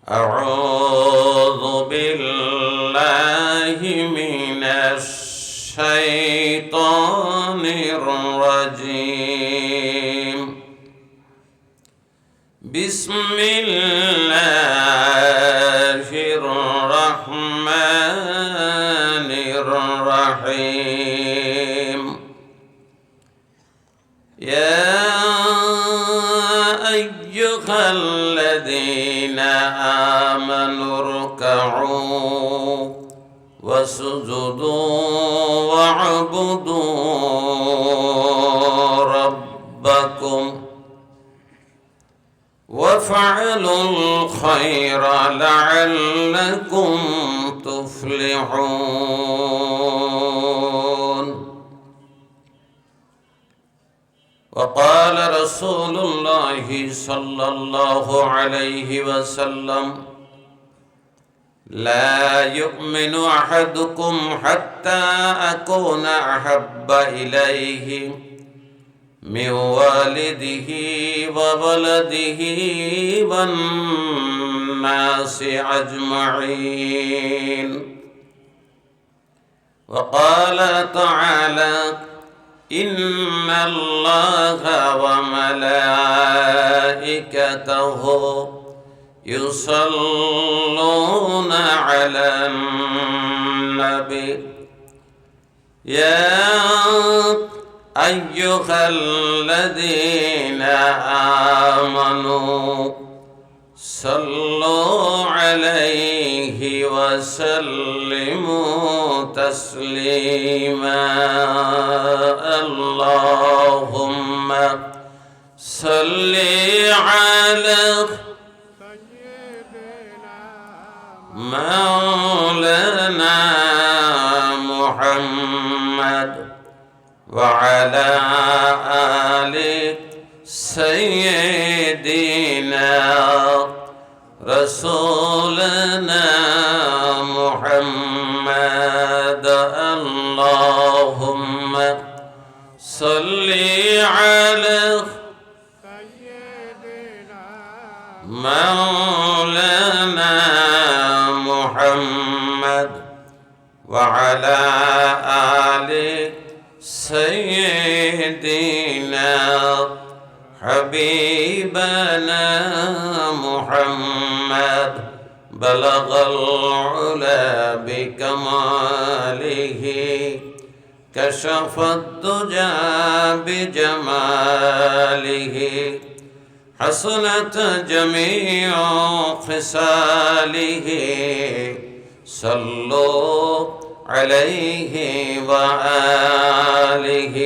أعوذ بالله من الشيطان الرجيم. بسم الله الرحمن الرحيم. يا أيها الذين آمنوا اركعوا واسجدوا واعبدوا ربكم وافعلوا الخير لعلكم تفلحون. وقال رسول الله صلى الله عليه وسلم: لا يؤمن أحدكم حتى أكون أحب إليه من والده وولده والناس أجمعين. وقال تعالى: إن الله وملائكته يصلون على النبي يا أيها الذين آمنوا صلوا عليه وسلموا تسليما. اللهم صل على مولانا محمد وعلى آل سيدنا رسولنا محمد. اللهم صل على مولانا محمد وعلى آل سيدنا حبيبنا محمد. بلغ العلا بكماله كشف الدجى بجماله حسنت جميع خصاله. صلوا عليه وآله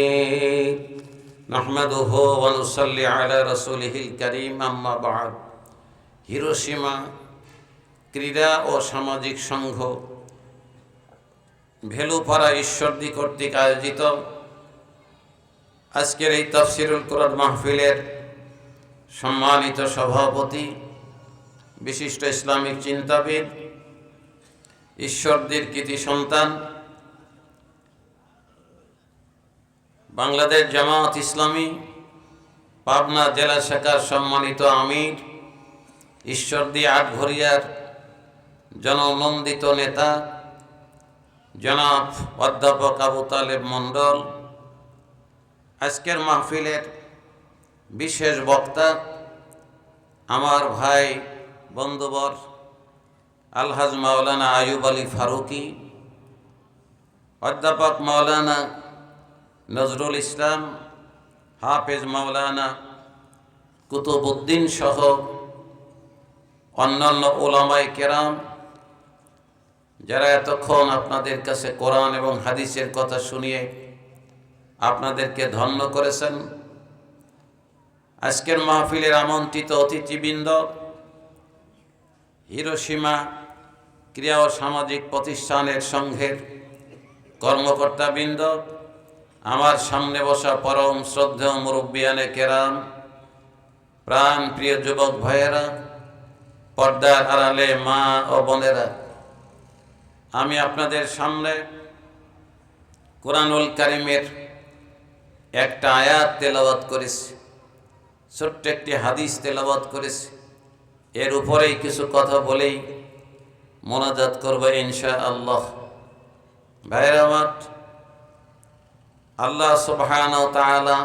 نحمده ونصلي على رسوله الكريم. أما بعد. Hiroshima ক্রীড়া ও সামাজিক সংঘ ভেলুপাড়া ঈশ্বরদী কর্তৃক আয়োজিত আজকের এই তাফসিরুল কোরআন মাহফিলের সম্মানিত সভাপতি, বিশিষ্ট ইসলামিক চিন্তাবিদ, ঈশ্বরদীর কৃতি সন্তান, বাংলাদেশ জামায়াত ইসলামী পাবনা জেলা শাখার সম্মানিত আমির, ঈশ্বরদী আটঘরিয়ার জননন্দিত নেতা জনাব অধ্যাপক আবু তালেব মণ্ডল, আজকের মাহফিলের বিশেষ বক্তা আমার ভাই বন্ধুবর আলহাজ মাওলানা আয়ুব আলী ফারুকি, অধ্যাপক মাওলানা নজরুল ইসলাম, হাফেজ মাওলানা কুতুবউদ্দিন সহ অন্যান্য ওলামায়ে কেরাম, যারা এতক্ষণ আপনাদের কাছে কোরআন এবং হাদিসের কথা শুনিয়ে আপনাদেরকে ধন্য করেছেন। আজকের মাহফিলের আমন্ত্রিত অতিথিবৃন্দ, হিরোশিমা ক্রীড়া ও সামাজিক প্রতিষ্ঠানের সংঘের কর্মকর্তাবৃন্দ, আমার সামনে বসা পরম শ্রদ্ধেয় মুরব্বিয়ানে কেরাম, প্রাণ প্রিয় যুবক ভাইয়েরা, পর্দার আড়ালে মা ও বোনেরা, আমি আপনাদের সামনে কুরআনুল কারীমের একটা আয়াত তেলাওয়াত করেছি, ছোট্ট একটি হাদিস তেলাওয়াত করেছি। এর উপরেই কিছু কথা বলেই মোনাজাত করব ইনশাআল্লাহ। ভাইরা আমার, আল্লাহ সুবহানাহু ওয়া তাআলা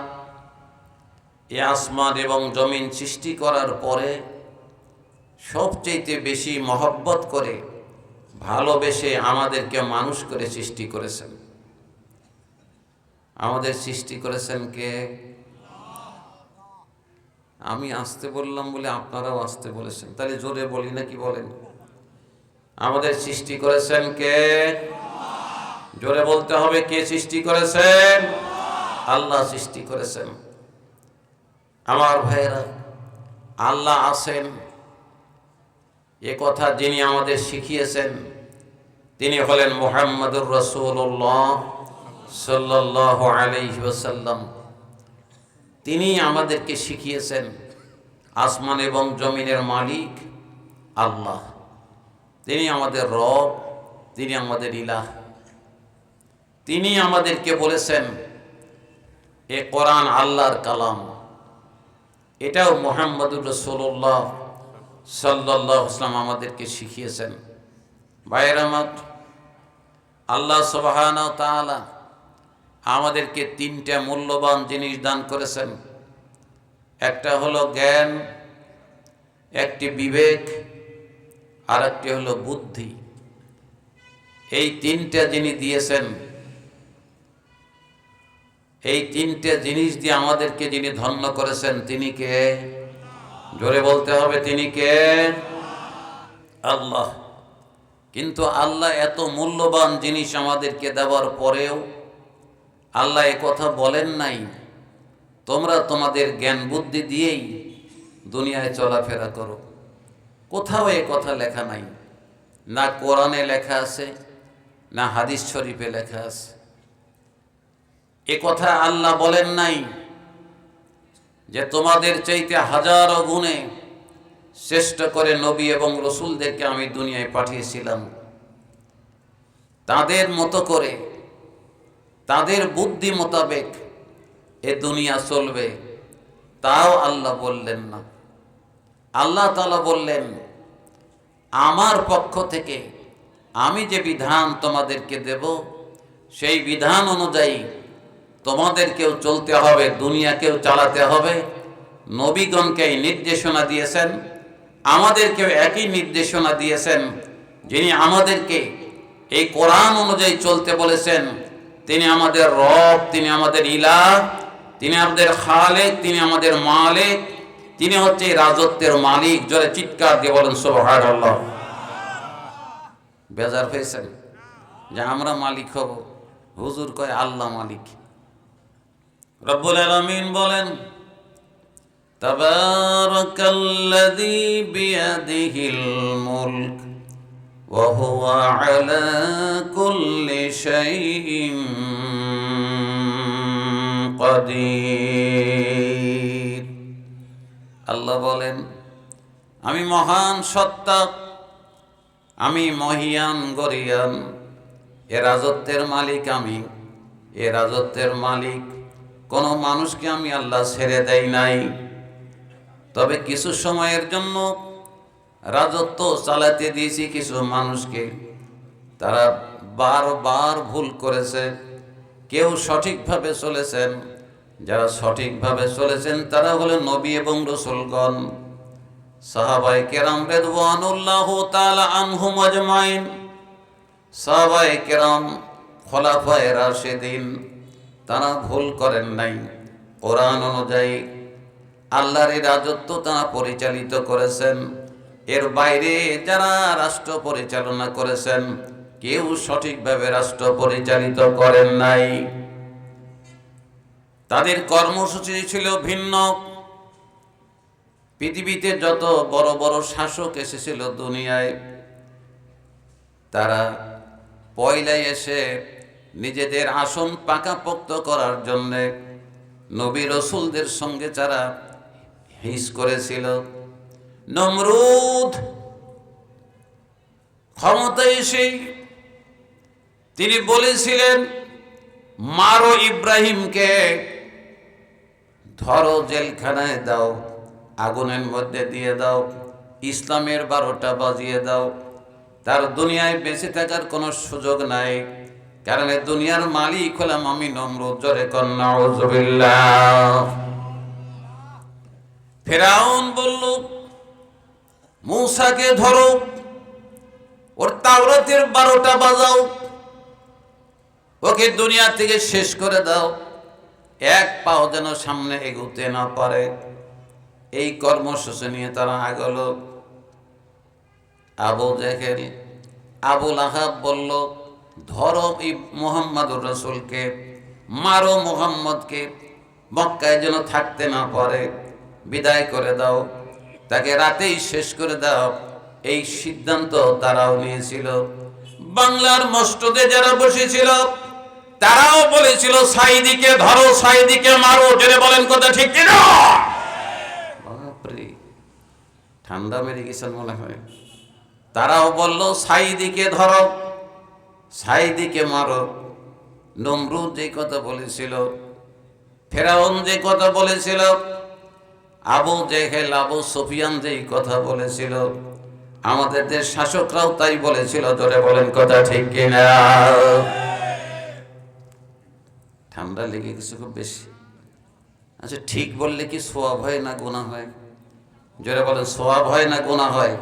এই আসমান এবং জমিন সৃষ্টি করার পরে সবচেয়ে বেশি মহব্বত করে ভালোবেসে আমাদেরকে মানুষ করে সৃষ্টি করেছেন। আমাদের সৃষ্টি করেছেন কে? আমি আসতে বললাম বলে আপনারাও আসতে বলেছেন, তাহলে জোরে বলি না কি বলেন? আমাদের সৃষ্টি করেছেন কে? জোরে বলতে হবে, কে সৃষ্টি করেছেন? আল্লাহ সৃষ্টি করেছেন। আমার ভাইয়েরা, আল্লাহ আছেন এ কথা যিনি আমাদের শিখিয়েছেন তিনি হলেন মুহাম্মদুর রাসূলুল্লাহ সাল্লাল্লাহু আলাইহি ওয়াসাল্লাম। তিনি আমাদেরকে শিখিয়েছেন আসমান এবং জমিনের মালিক আল্লাহ। তিনি আমাদের রব, তিনি আমাদের ইলাহ। তিনি আমাদেরকে বলেছেন এ কোরআন আল্লাহর কালাম। এটাও মুহাম্মদুর রাসূলুল্লাহ সাল্লাল্লাহু আলাইহি ওয়াসাল্লাম আমাদেরকে শিখিয়েছেন। ভাইরা আমার, আল্লাহ সুবহানাহু ওয়া তাআলা আমাদেরকে তিনটা মূল্যবান জিনিস দান করেছেন। একটা হলো জ্ঞান, একটি বিবেক, আর একটি হলো বুদ্ধি। এই তিনটা যিনি দিয়েছেন, এই তিনটা জিনিস দিয়ে আমাদেরকে যিনি ধন্য করেছেন তিনি কে? জোরে বলতে হবে, তিনি কে? আল্লাহ। কিন্তু আল্লাহ এত মূল্যবান জিনিস আমাদেরকে দেওয়ার পরেও আল্লাহ এ কথা বলেন নাই তোমরা তোমাদের জ্ঞান বুদ্ধি দিয়েই দুনিয়ায় চলাফেরা করো। কোথাও এ কথা লেখা নাই, না কোরআনে লেখা আছে, না হাদিস শরীফে লেখা আছে। এ কথা আল্লাহ বলেন নাই যে তোমাদের চাইতে হাজারো গুণে শ্রেষ্ঠ করে নবী এবং রসুলদেরকে আমি দুনিয়ায় পাঠিয়েছিলাম, তাদের মতো করে তাদের বুদ্ধি মোতাবেক এ দুনিয়া চলবে, তাও আল্লাহ বললেন না। আল্লাহ তাআলা বললেন আমার পক্ষ থেকে আমি যে বিধান তোমাদেরকে দেব সেই বিধান অনুযায়ী তোমাদেরকেও চলতে হবে, দুনিয়াকেও চালাতে হবে। নবীগণকে এই নির্দেশনা দিয়েছেন, আমাদেরকেও একই নির্দেশনা দিয়েছেন। যিনি আমাদেরকে এই কোরআন অনুযায়ী চলতে বলেছেন তিনি আমাদের রব, তিনি আমাদের ইলাহ, তিনি আমাদের খালেক, তিনি আমাদের মালিক, তিনি হচ্ছে রাজত্বের মালিক। জোরে চিৎকার দিয়ে বলেন সুবহানাল্লাহ। বেজার হয়েছেন যে আমরা মালিক হব? হুজুর কয় আল্লাহ মালিক। রব্বুল আলামিন বলেন তাবারাকাল্লাযী বিয়াদিহিল মুলক ওয়া হুয়া আলা কুল্লি শাইইন কাদির। আল্লাহ বলেন আমি মহান সত্তা, আমি মহিয়ান গরিয়ান, এ রাজত্বের মালিক আমি, এ রাজত্বের মালিক। কোন মানুষকে আমি আল্লাহ ছেড়ে দেই নাই। তবে কিছু সময়ের জন্য রাজত্ব চালাতে দিয়েছি কিছু মানুষকে, তারা বারবার ভুল করেছে। কেউ সঠিকভাবে চলেছেন, যারা সঠিকভাবে চলেছেন তারা হলেন নবী এবং রাসূলগণ, সাহাবায়ে কেরাম রিদওয়ানুল্লাহু তাআলা আনহুম আজমাইন, সাহাবায়ে কেরাম, খোলাফায়ে রাশিদিন, তারা ভুল করেন নাই। কোরআন অনুযায়ী আল্লাহর রাজত্ব তারা পরিচালিত করেছেন। এর বাইরে যারা রাষ্ট্র পরিচালনা করেছেন কেউ সঠিকভাবে রাষ্ট্র পরিচালিত করেন নাই। তাদের কর্মসূচি ছিল ভিন্ন। পৃথিবীতে যত বড় বড় শাসক এসেছিল দুনিয়ায়, তারা পয়লায় এসে নিজেদের আসন পাকাপোক্ত করার জন্য নবী রাসূলদের সঙ্গে যারা হিস করেছিল। নমরুদ ক্ষমতায় এসে তিনি বলেছিলেন মারো ইব্রাহিমকে, ধরো জেলখানায় দাও, আগুনের মধ্যে দিয়ে দাও, ইসলামের 12টা বাজিয়ে দাও, তার দুনিয়ায় বেঁচে থাকার কোনো সুযোগ নাই, কারণ এই দুনিয়ার মালিক হলাম আমি নমরুদ। জোরে কর নাউযুবিল্লাহ। ফিরআউন বলল, মূসাকে ধরো, ওর তাওরাতের 12টা বাজাও, ওকে দুনিয়া থেকে শেষ করে দাও, এক পাও যেন সামনে এগোতে না পারে। এই কর্মসূচি নিয়ে তারা আগলো। আবু জেহেল, আবুল আহাব বলল, ধরো এই মুহাম্মদুর রাসূলকে, মারো মুহাম্মদকে, মক্কায় যেন থাকতে না পারে, বিদায় করে দাও, তাকে রাতেই শেষ করে দাও। এই সিদ্ধান্ত তারাও নিয়েছিল। বাংলার মসজিদে যারা বসেছিল তারাও বলেছিল, সাইদিকে ধরো, সাইদিকে মারো। জেনে বলেন কথা ঠিক কিনা? বাপরে, ঠান্ডা মেরে গেছেন মনে হয়। তারাও বলল, সাইদিকে ধরো, সাইদিকে মারো। নমরুদ যে কথা বলেছিল, ফেরাউন যে কথা বলেছিল, আবু জেহেল, আবু সুফিয়ান যেই কথা বলেছিল, আমাদের দেশ শাসকরাও তাই বলেছিল। জোরে বলেন কথা ঠিক কিনা? ঠান্ডা লেগে গেছে খুব বেশি। আচ্ছা, ঠিক বললে কি সওয়াব হয় না গুনাহ হয়? জোরে বলেন, সওয়াব হয় না গুনাহ হয়?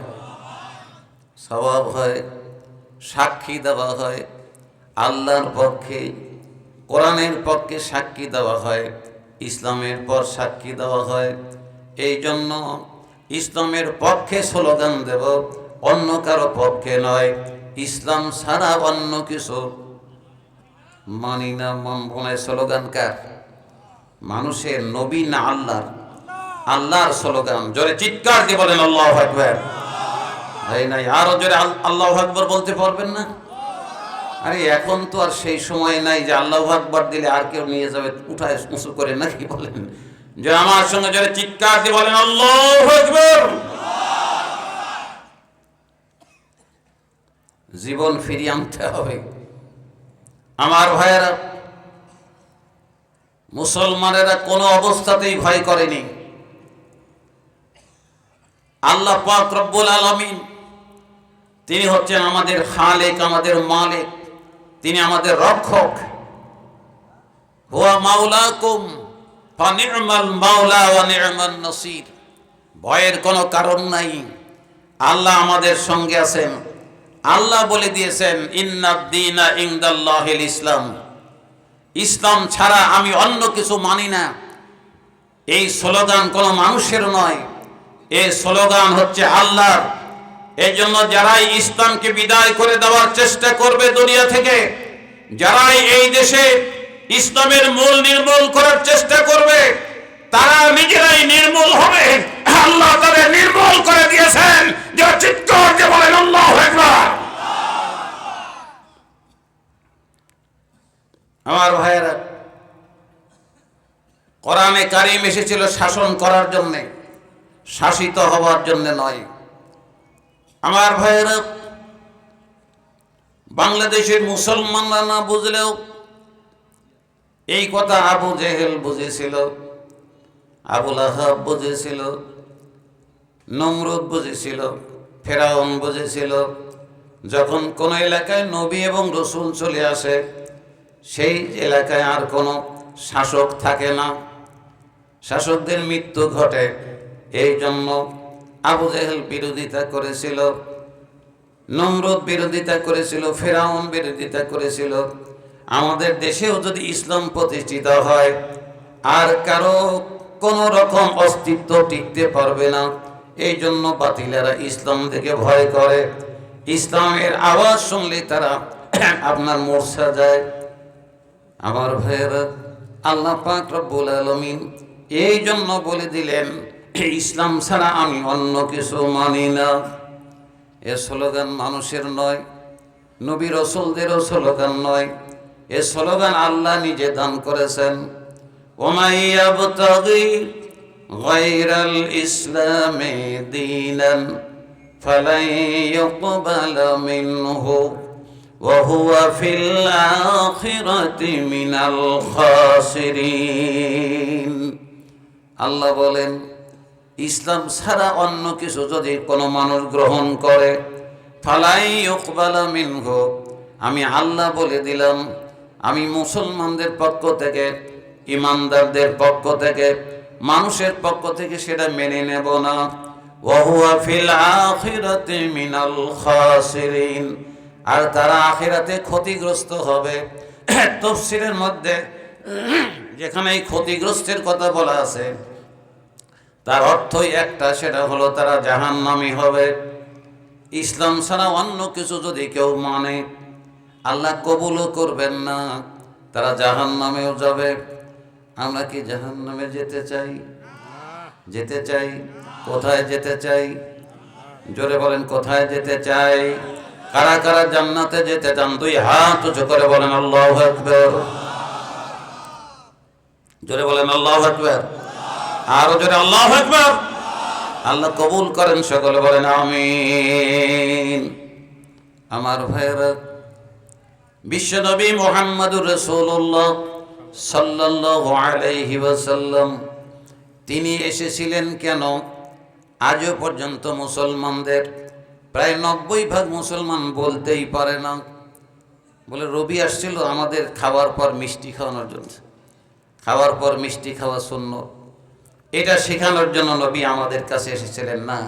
সওয়াব হয়। সাক্ষী দেওয়া হয় আল্লাহর পক্ষে, কোরআনের পক্ষে সাক্ষী দেওয়া হয়, ইসলামের পর সাক্ষী দেওয়া হয়। এই জন্য ইসলামের পক্ষে স্লোগান দেব, অন্য কারো পক্ষে নয়। ইসলাম ছাড়া অন্য কিছু মানি না। মনে স্লোগান কার? মানুষের, নবী না আল্লাহর? আল্লাহর স্লোগান। জোরে চিৎকার দিয়ে বলেন আল্লাহু আকবার। এই নাই, আরো জোরে আল্লাহু আকবার বলতে পারবেন না? আরে এখন তো আর সেই সময় নাই যে আল্লাহু আকবার দিলে আর কেউ নিয়ে যাবে উঠায় উঁচু করে, নাকি বলেন? যে আমার সঙ্গে জোরে চিৎকার দিয়ে বলেন আল্লাহু আকবার। জীবন ফিরিয়ে আনতে হবে আমার ভাইয়েরা। মুসলমানেরা কোনো অবস্থাতেই ভয় করেনি। আল্লাহ পাক রব্বুল আলামিন, তিনি হচ্ছেন আমাদের খালেক, আমাদের মালিক, তিনি আমাদের রক্ষক। হুয়া মাওলাকুম ফানি'মাল মাওলা ওয়া নি'মান নাসির। ভয়ের কোনো কারণ নাই, আল্লাহ আমাদের সঙ্গে আছেন। আল্লাহ বলে দিয়েছেন, ইন্নাদ দীনা ইনদাল্লাহিল ইসলাম। ইসলাম ছাড়া আমি অন্য কিছু মানি না। এই স্লোগান কোনো মানুষের নয়, এই স্লোগান হচ্ছে আল্লাহর। এই জন্য যারাই ইসলামকে বিদায় করে দেওয়ার চেষ্টা করবে দুনিয়া থেকে, যারাই এই দেশে ইসলামের মূল নির্মূল করার চেষ্টা করবে, তারা নিজেরাই নির্মূল হবে। আল্লাহ তাদের নির্মূল করে দিয়েছেন। যে চিৎকার দিয়ে বলেন আল্লাহু আকবার। আমার ভাইয়েরা, কোরআনে কারিম এসেছিল শাসন করার জন্য, শাসিত হওয়ার জন্য নয়। আমার ভাইয়েরা, বাংলাদেশের মুসলমানরা না বুঝলেও এই কথা আবু জেহেল বুঝেছিল, আবুল আহাব বুঝেছিল, নমরুদ বুঝেছিল, ফেরাউন বুঝেছিল। যখন কোন এলাকায় নবী এবং রসুল চলে আসে, সেই এলাকায় আর কোনো শাসক থাকে না, শাসকদের মৃত্যু ঘটে। এই জন্য আবু জেহেল বিরোধিতা করেছিল, নমরুদ বিরোধিতা করেছিল, ফেরাউন বিরোধিতা করেছিল। আমাদের দেশেও যদি ইসলাম প্রতিষ্ঠিত হয়, আর কারো কোনো রকম অস্তিত্ব টিকতে পারবে না। এই জন্য বাতিলেরা ইসলাম থেকে ভয় করে। ইসলামের আওয়াজ শুনলে তারা আপনার মূর্ছা যায়। আমার ভাইয়েরা, আল্লাহ পাক রব্বুল আলামিন এই জন্য বলে দিলেন, ইসলাম ছাড়া আমি অন্য কিছু মানি না। এ স্লোগান মানুষের নয়, নবী রাসূলদেরও স্লোগান নয়। এ স্লোগান আল্লাহ নিজে দান করেছেন। ওমাই ইয়াবতাগি গায়রাল ইসলামি দীনান ফালাই ইউকবালা মিনহু ওয়া হুয়া ফিল আখিরাতি মিনাল খাসিরিন। আল্লাহ বলেন, ইসলাম ছাড়া অন্য কিছু যদি কোনো মানুষ গ্রহণ করে, ফালাই ইউকবালা মিনহু, আমি আল্লাহ বলে দিলাম, আমি মুসলমানদের পক্ষ থেকে, ইমানদারদের পক্ষ থেকে, মানুষের পক্ষ থেকে সেটা মেনে নেব না। ওয়া হুয়া ফিল আখিরাতি মিনাল খাসিরিন, আর তারা আখিরাতে ক্ষতিগ্রস্ত হবে। তাফসীরের মধ্যে যেখানে এই ক্ষতিগ্রস্তের কথা বলা আছে তার অর্থই একটা, সেটা হলো তারা জাহান্নামী হবে। ইসলাম ছাড়া অন্য কিছু যদি কেউ মানে আল্লাহ কবুলও করবেন না, তারা জাহান্নামেও যাবে। আমরা কি জাহান্নামে যেতে চাই? যেতে চাই? কোথায় যেতে চাই? জোরে বলেন, কোথায় যেতে চাই? কারা কারা জান্নাতে যেতে চান? দুই হাত উঁচু করে বলেন আল্লাহু আকবার। জোরে বলেন আল্লাহু আকবার। আরো জোরে আল্লাহু আকবার। আল্লাহ কবুল করেন, সকলে বলেন আমিন। আমার ভাইরা, বিশ্বনবী মুহাম্মদুর রাসূলুল্লাহ সাল্লাল্লাহু আলাইহি ওয়াসাল্লাম তিনি এসেছিলেন কেন? আজও পর্যন্ত মুসলমানদের প্রায় 90% মুসলমান বলতেই পারে না। বলে রবি আসছিল আমাদের খাওয়ার পর মিষ্টি খাওয়ানোর জন্য, খাওয়ার পর মিষ্টি খাওয়া সুন্নত, এটা শেখানোর জন্য নবী আমাদের কাছে এসেছিলেন না।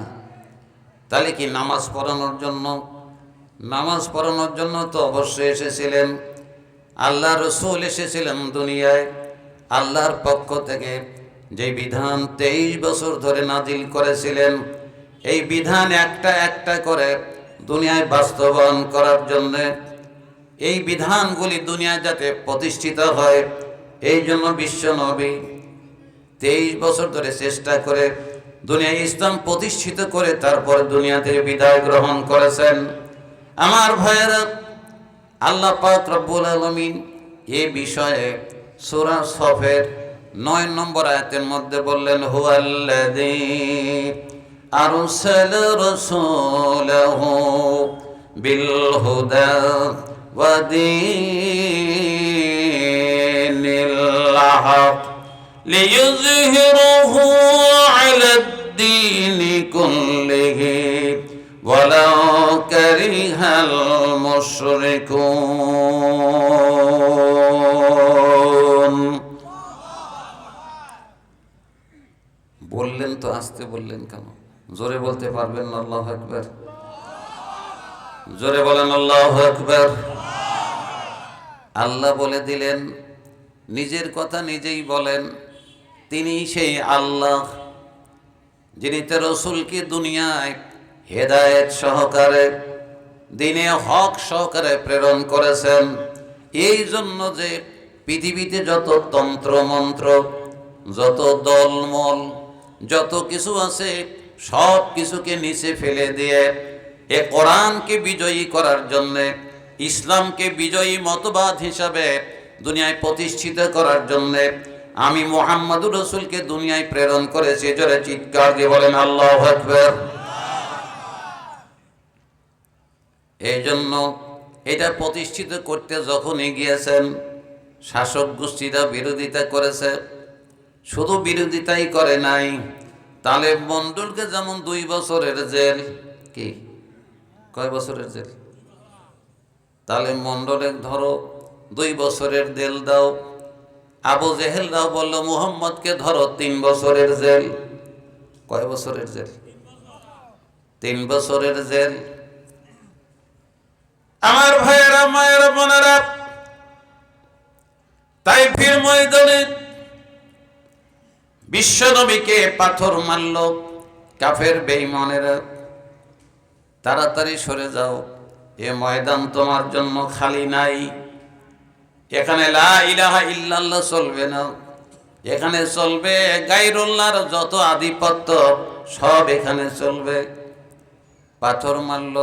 তাহলে কি নামাজ পড়ানোর জন্য? নামাজ পড়ানোর জন্য তো অবশ্যই এসেছিলেন। আল্লাহ রসুল এসেছিলেন দুনিয়ায় আল্লাহর পক্ষ থেকে, যে বিধান 23 বছর ধরে নাজিল করেছিলেন, এই বিধান একটা একটা করে দুনিয়ায় বাস্তবায়ন করার জন্য, এই বিধানগুলি দুনিয়ায় যাতে প্রতিষ্ঠিত হয়, এই জন্য বিশ্ব নবী 23 বছর ধরে চেষ্টা করে দুনিয়ায় ইসলাম প্রতিষ্ঠিত করে তারপর দুনিয়াতে বিদায় গ্রহণ করেছেন। আমার ভাইয়েরা, আল্লাহ পাক রব্বুল আলামিন এই বিষয়ে সূরা সফের 9 নম্বর আয়াতের মধ্যে বললেন, হুয়াল্লাযী আরসালা রাসূলাহু বিল হুদা ওয়া দীনিল হক লিইয়ুযহিরাহু আলাদ-দীনি কুল্লিহি ওয়ালাউ কারিহাল মুশরিকুন। বললেন তো আসতে বললেন কেন? জোরে বলতে পারবেন না? আল্লাহু আকবার। জোরে বলেন আল্লাহু আকবার। আল্লাহ বলে দিলেন, নিজের কথা নিজেই বলেন, তিনি সেই আল্লাহ যিনি তার রাসূলকে দুনিয়ায় হেদায়েত সহকারে, দ্বীনে হক সহকারে প্রেরণ করেছেন। এই জন্য যে পৃথিবীতে যত তন্ত্র মন্ত্র, যত দলমল, যত কিছু আছে, সব কিছুকে নিচে ফেলে দিয়ে এ কোরআনকে বিজয়ী করার জন্যে, ইসলামকে বিজয়ী মতবাদ হিসাবে দুনিয়ায় প্রতিষ্ঠিত করার জন্যে আমি মুহাম্মদুর রাসূলকে দুনিয়ায় প্রেরণ করেছি। জোরে চিৎকার দিয়ে বলেন আল্লাহু আকবার। এই জন্য এটা প্রতিষ্ঠিত করতে যখনই গিয়েছেন, শাসক গোষ্ঠীরা বিরোধিতা করেছে। শুধু বিরোধিতাই করে নাই, তালেব মন্ডলকে যেমন 2 বছরের জেল, কি কয় বছরের জেল? তালেব মন্ডলের ধরো 2 বছরের জেল দাও। আবু জেহেলরাও বলল মুহাম্মদকে ধরো 3 বছরের জেল। কয় বছরের জেল? 3 বছরের জেল। আমার ভাইয়েরা, মায়েরা, বোনেরা, তাইফের ময়দানে বিশ্ব নবীকে পাথর মারল কাফের বেঈমানেরা। তাড়াতাড়ি সরে যাও, এ ময়দান তোমার জন্য খালি নাই। এখানে লা ইলাহা ইল্লাল্লাহ চলবে না, এখানে চলবে গায়রুল্লাহর যত আধিপত্য, সব এখানে চলবে। পাথর মারল,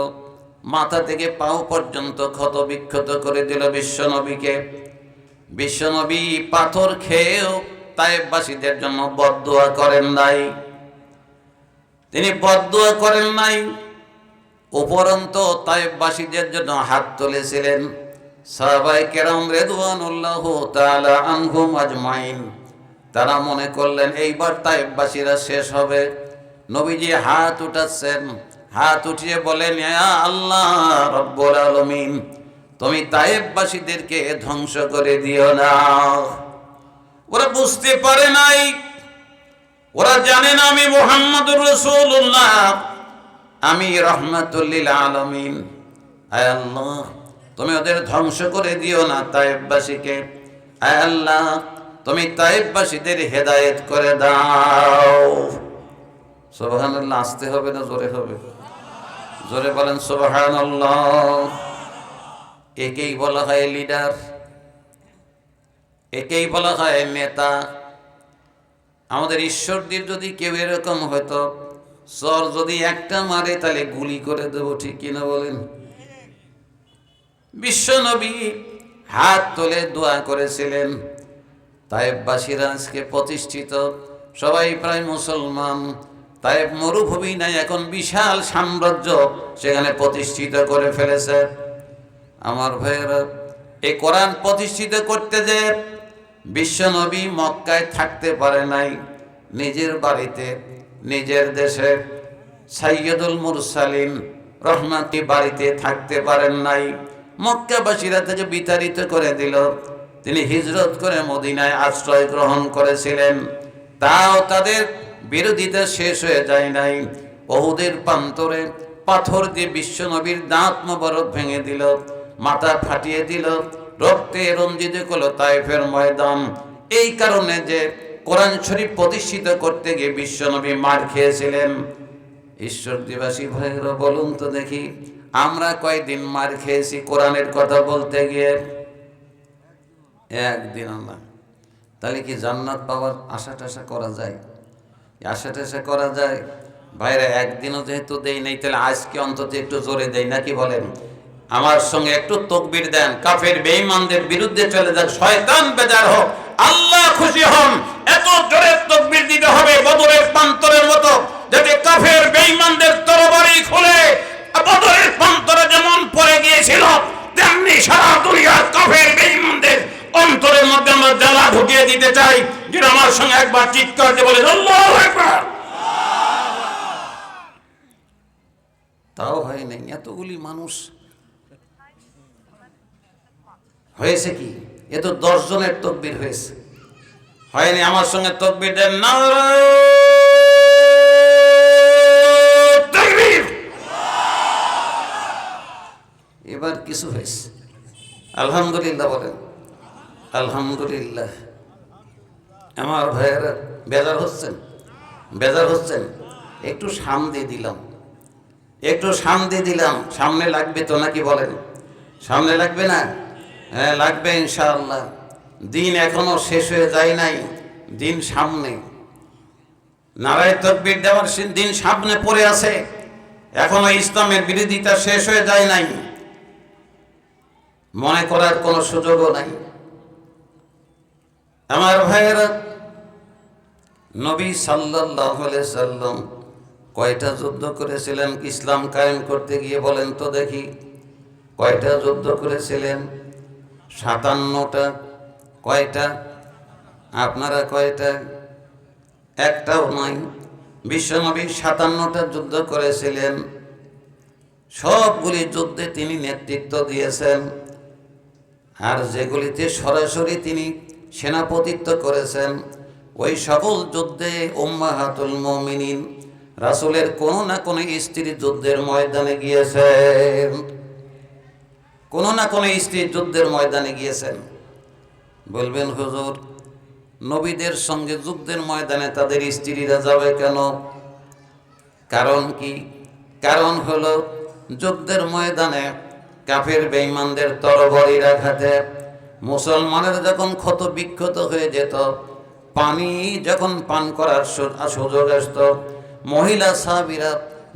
মাথা থেকে পাও পর্যন্ত ক্ষত বিক্ষত করে দিল বিশ্বনবীকে। বিশ্বনবী পাথর খেয়েও তায়েফবাসীদের জন্য বদদুয়া করেন নাই। তিনি বদদুয়া করেন নাই, উপরন্তু তায়েফবাসীদের জন্য হাত তুলেছিলেন। সাহাবায়ে কেরাম রিদওয়ানুল্লাহু তাআলা আনহুম আজমাইন, তারা মনে করলেন এইবার তায়েফবাসীরা শেষ হবে, নবীজি হাত উঠাচ্ছেন, হাত উঠিয়ে বলেন, ইয়া আল্লাহ রব্বুল আলামিন, তুমি তায়েফবাসীদেরকে ধ্বংস করে দিও না। ওরা বুঝতে পারে নাই, ওরা জানে না আমি মুহাম্মদুর রাসূলুল্লাহ, আমি রাহমাতুল লিল আলামিন। আয় আল্লাহ, তুমি ওদের ধ্বংস করে দিও না তায়েফবাসীকে। আয় আল্লাহ, তুমি তায়েফবাসীদের হেদায়েত করে দাও। সুবহানাল্লাহ। আসতে হবে না জোরে হবে? জোরে বলেন সুবহানাল্লাহ। একেই বলা হয় লিডার, একেই বলা হয় নেতা। আমাদের ঈশ্বরদীর যদি কেউ এরকম হয়তো, চর যদি একটা মারে তাহলে গুলি করে দেবো, ঠিক কিনা বলেন? বিশ্বনবী হাত তুলে দোয়া করেছিলেন, তায়েফবাসীরা আজকে প্রতিষ্ঠিত, সবাই প্রায় মুসলমান। তায়েফ মরুভূমি নাই, এখন বিশাল সাম্রাজ্য সেখানে প্রতিষ্ঠিত করে ফেলেছে। আমার ভাইয়েরা, এই কোরআন প্রতিষ্ঠিত করতে যে বিশ্বনবী মক্কায় থাকতে পারে নাই, নিজের বাড়িতে নিজের দেশে সাইয়্যিদুল মুরসালিন রহমাতি বাড়িতে থাকতে পারেন নাই। মক্কাবাসীরা তাকে বিতাড়িত করে দিল, তিনি হিজরত করে মদিনায় আশ্রয় গ্রহণ করেছিলেন। তাও তাদের বিরোধিতা শেষ হয়ে যায় নাই। উহুদের প্রান্তরে পাথর দিয়ে বিশ্বনবীর দাঁত মোবারক ভেঙে দিল, মাথা ফাটিয়ে দিল, রক্তে রঞ্জিত করলো তায়েফের ময়দান। এই কারণে যে কোরআন শরীফ প্রতিষ্ঠিত করতে গিয়ে বিশ্বনবী মার খেয়েছিলেন। ঈশ্বর দিবাসী ভাইরা বলুন তো দেখি, আমরা কয়দিন মার খেয়েছি কোরআনের কথা বলতে গিয়ে? একদিন না। তাহলে কি জান্নাত পাওয়ার আশা টাশা করা যায়? আশা টাশা করা যায়? ভাইরা একদিনও যেহেতু দেই নেই, তাহলে আজকে অন্তত একটু জোরে দেই, নাকি বলেন? আমার সঙ্গে একটু তাকবীর দেন, কাফের বেঈমানদের বিরুদ্ধে চলে যাক, শয়তান বেজার হোক, আল্লাহ খুশি হন। এত জোরে তাকবীর দিতে হবে বদরের প্রান্তরের মতো, যাতে কাফের বেঈমানদের তরবারি খুলে বদরের প্রান্তরে যেমন পড়ে গিয়েছিল, তেমনি সারা দুনিয়ার কাফের বেঈমানদের অন্তরের মধ্যে আমরা জ্বালা ঢুকিয়ে দিতে চাই। যেটা আমার সঙ্গে একবার চিৎকার দিয়ে বলে আল্লাহু আকবার। তাও হয় নাই, এতগুলি মানুষ হয়েছে কি? এ তো 10 জনের তাকবীর হয়েছে, হয়নি? আমার সঙ্গে তাকবীর দেন, নারায়ে তাকবীর। এবার কিছু হয়েছে, আলহামদুলিল্লাহ বলেন, আলহামদুলিল্লাহ। আমার ভাইয়েরা বেজার হচ্ছেন? বেজার হচ্ছেন? একটু শান্তি দিলাম, একটু শান্তি দিলাম। সামনে লাগবে তো, নাকি বলেন? সামনে লাগবে না? হ্যাঁ লাগবে ইনশাআল্লাহ। দিন এখনো শেষ হয়ে যায় নাই, দিন সামনে। নারায়ে তাকবীর দেওয়ার দিন সামনে পড়ে আছে, এখনো ইসলামের বিরোধিতা শেষ হয়ে যায় নাই, মনে করার কোনো সুযোগও নাই। আমার ভাইয়েরা, নবী সাল্লাল্লাহু আলাইহি সাল্লাম কয়টা যুদ্ধ করেছিলেন ইসলাম কায়েম করতে গিয়ে? বলেন তো দেখি, কয়টা যুদ্ধ করেছিলেন? 57টা। কয়টা? আপনারা কয়টা? একটাও নয়। বিশ্বনবী 57টা যুদ্ধ করেছিলেন। সবগুলি যুদ্ধে তিনি নেতৃত্ব দিয়েছেন, আর যেগুলিতে সরাসরি তিনি সেনাপতিত্ব করেছেন, ওই সকল যুদ্ধে উম্মাহাতুল মুমিনিন রাসূলের কোনো না কোনো স্ত্রী যুদ্ধের ময়দানে গিয়েছেন, কোনো না কোনো স্ত্রী যুদ্ধের ময়দানে গিয়েছেন। বলবেন হুজুর, নবীদের সঙ্গে যুদ্ধের ময়দানে তাদের স্ত্রীরা যাবে কেন? কারণ কি? কারণ হলো, যুদ্ধের ময়দানে কাফের বেঈমানদের তরবারির আঘাতে মুসলমানের যখন ক্ষত বিক্ষত হয়ে যেত, পানি যখন পান করার সুযোগ আসত, মহিলা সাহাবীরা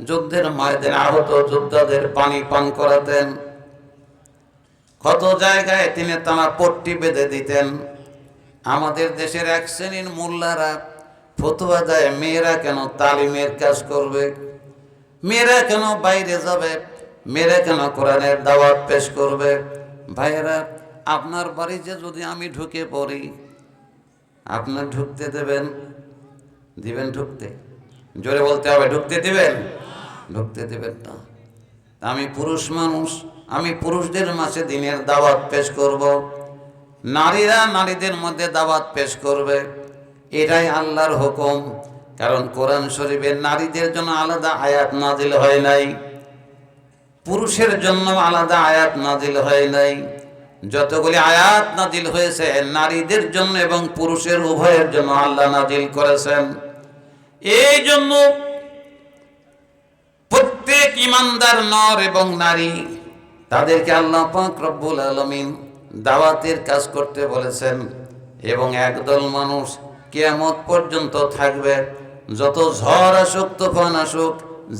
যুদ্ধের ময়দানে আহত যোদ্ধাদের পানি পান করাতেন। কত জায়গায় তিনি তারা পট্টি বেঁধে দিতেন। আমাদের দেশের এক শ্রেণীর মোল্লারা ফতোয়া দেয়, মেয়েরা কেন তালিমের কাজ করবে, মেয়েরা কেন বাইরে যাবে, মেয়েরা কেন কোরআনের দাওয়াত পেশ করবে। ভাইয়েরা, আপনার বাড়িতে যদি আমি ঢুকে পড়ি, আপনার ঢুকতে দেবেন? দিবেন ঢুকতে? জোরে বলতে হবে, ঢুকতে দিবেন? ঢুকতে দিবেন না। আমি পুরুষ মানুষ, আমি পুরুষদের মাঝে দিনের দাওয়াত পেশ করব, নারীরা নারীদের মধ্যে দাওয়াত পেশ করবে, এটাই আল্লাহর হুকুম। কারণ কোরআন শরীফে নারীদের জন্য আলাদা আয়াত নাজিল হয় নাই, পুরুষের জন্য আলাদা আয়াত নাজিল হয় নাই। যতগুলি আয়াত নাজিল হয়েছে নারীদের জন্য এবং পুরুষের উভয়ের জন্য আল্লাহ নাজিল করেছেন। এই জন্য প্রত্যেক ঈমানদার নর এবং নারী তাদেরকে আল্লাহ পাক রব্বুল আলামিন দাওয়াতের কাজ করতে বলেছেন। এবং একদল মানুষ কিয়ামত পর্যন্ত থাকবে, যত ঝড় আসুক, তুফান আসুক,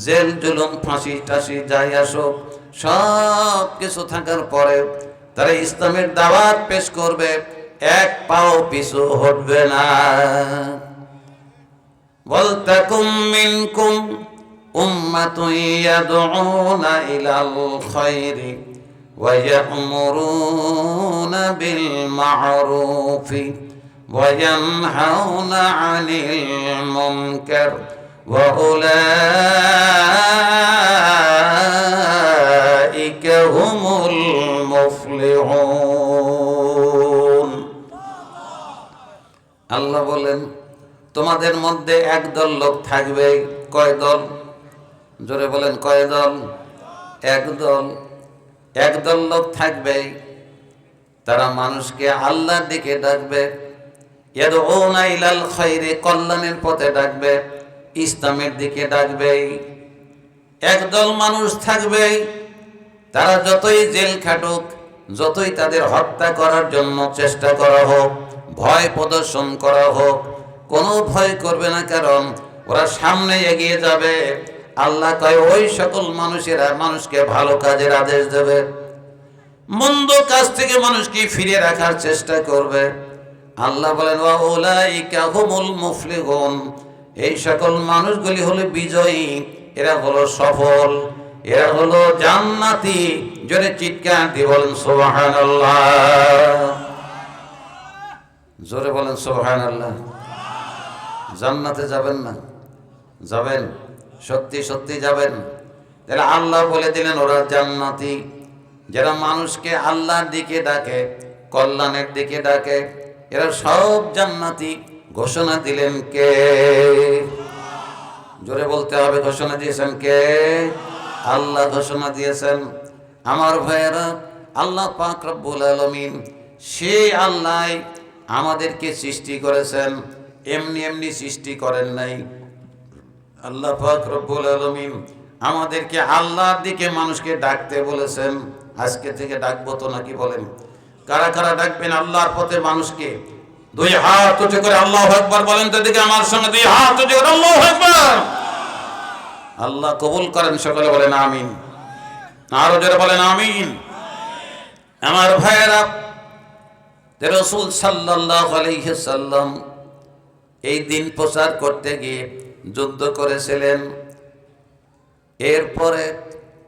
জেল জুলুম, ফাঁসি টাসি যাই আসুক, সব কিছু থাকার পরে তারা ইসলামের দাওয়াত পেশ করবে, এক পাও পিছু হটবে না। ওয়ালতাকুম মিনকুম উম্মাতুন ইয়াদউনা ইলাল খায়রি ওয়া ইয়া'মুরুনা বিল মা'রুফি ওয়া ইয়ানহাউনা আনিল মুনকার ওয়া উলাইকা হুমুল মুফলিহুন। আল্লাহ বলেন, তোমাদের মধ্যে একদল লোক থাকবে। কয় দল? জোরে বলেন, কয় দল? একদল। একদল লোক থাকবে, তারা মানুষকে আল্লাহর দিকে ডাকবে, ইয়াদউনা ইলাল খায়রি, কল্যাণের পথে ডাকবে, ইসলামের দিকে ডাকবে। একদল মানুষ থাকবে, তারা যতই জেল খাটুক, যতই তাদের হত্যা করার জন্য চেষ্টা করা হোক, ভয় প্রদর্শন করা হোক, কোনো ভয় করবে না, কারণ ওরা সামনে এগিয়ে যাবে। আল্লাহ কয় ওই সকল মানুষেরা মানুষকে ভালো কাজের আদেশ দেবে, মন্দ কাজ থেকে মানুষকে ফিরে রাখার চেষ্টা করবে। আল্লাহ বলেন ওয়া উলাইকা হুমুল মুফলিহুন, এই সকল মানুষগুলি হলো বিজয়ী, এরা হলো সফল, এরা হলো জান্নাতি। জোরে চিৎকার দিয়ে বলেন সুবহানাল্লাহ, জোরে বলেন সুবহানাল্লাহ। জান্নাতে যাবেন না? যাবেন, সত্যি সত্যি যাবেন। তাহলে আল্লাহ বলে দিলেন ওরা জান্নাতি, যারা মানুষকে আল্লাহর দিকে ডাকে, কল্যাণের দিকে ডাকে, এরা সব জান্নাতি। ঘোষণা দিলেন কে? জোরে বলতে হবে, ঘোষণা দিয়েছেন কে? আল্লাহ ঘোষণা দিয়েছেন। আমার ভাইয়েরা, আল্লাহ পাক রব্বুল আলামিন, সেই আল্লাহ আমাদেরকে সৃষ্টি করেছেন, এমনি এমনি সৃষ্টি করেন নাই। আল্লাহ পাক রব্বুল আলামিন আমাদেরকে আল্লাহর দিকে মানুষকে ডাকতে বলেছেন। আজকে থেকে ডাকবো তো নাকি বলেন? কারা কারা ডাকবেন আল্লাহর পথে মানুষকে? দুই হাত উঁচু করে আল্লাহু আকবার বলেন তো দেখি, আমার সঙ্গে দুই হাত উঁচু করে আল্লাহু আকবার। আল্লাহ কবুল করেন, সকলে বলেন আমিন। আরো জোরে বলেন আমিন। আমার ভাইয়েরা, রাসূল সাল্লাল্লাহু আলাইহি সাল্লাম এই দিন প্রচার করতে গিয়ে যুদ্ধ করেছিলেন। এরপরে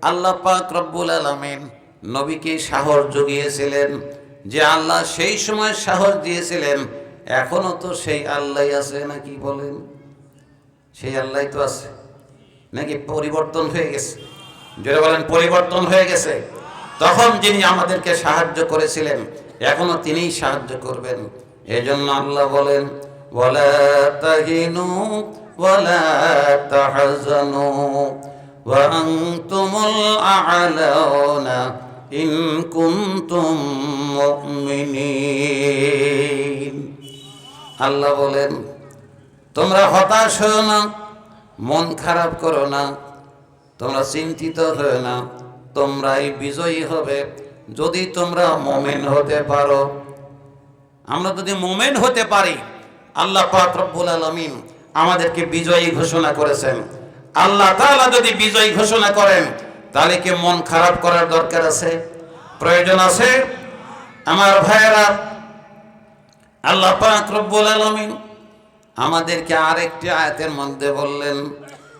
আল্লাহ পাক রব্বুল আলামিন নবীকে সাহস জুগিয়েছিলেন, যে আল্লাহ সেই সময় সাহস দিয়েছিলেন, এখনো তো সেই আল্লাহই আছে নাকি বলেন? সেই আল্লাহই তো আছে নাকি পরিবর্তন হয়ে গেছে? যারা বলেন পরিবর্তন হয়ে গেছে, তখন যিনি আমাদেরকে সাহায্য করেছিলেন এখনো তিনিই সাহায্য করবেন। এজন্য আল্লাহ বলেন ওয়ালা তাহিনু ওয়ালা তাহজানু ওয়া আনতুমুল আ'লাউনা ইন কুনতুম মুমিনিন। আল্লাহ বলেন তোমরা হতাশ হও না, মন খারাপ করো না, তোমরা চিন্তিত হও না, তোমরাই বিজয়ী হবে যদি তোমরা মুমিন হতে পারো। আমরা যদি মুমিন হতে পারি, আল্লাহ পাক রব্বুল আলামিন আমাদেরকে বিজয়ী ঘোষণা করেছেন। আল্লাহ তাআলা যদি বিজয়ী ঘোষণা করেন, তাহলে কি মন খারাপ করার দরকার আছে? প্রয়োজন আছে? আমার ভাইয়েরা, আল্লাহ পাক রব্বুল আলামিন আমাদেরকে আরেকটি আয়াতের মধ্যে বললেন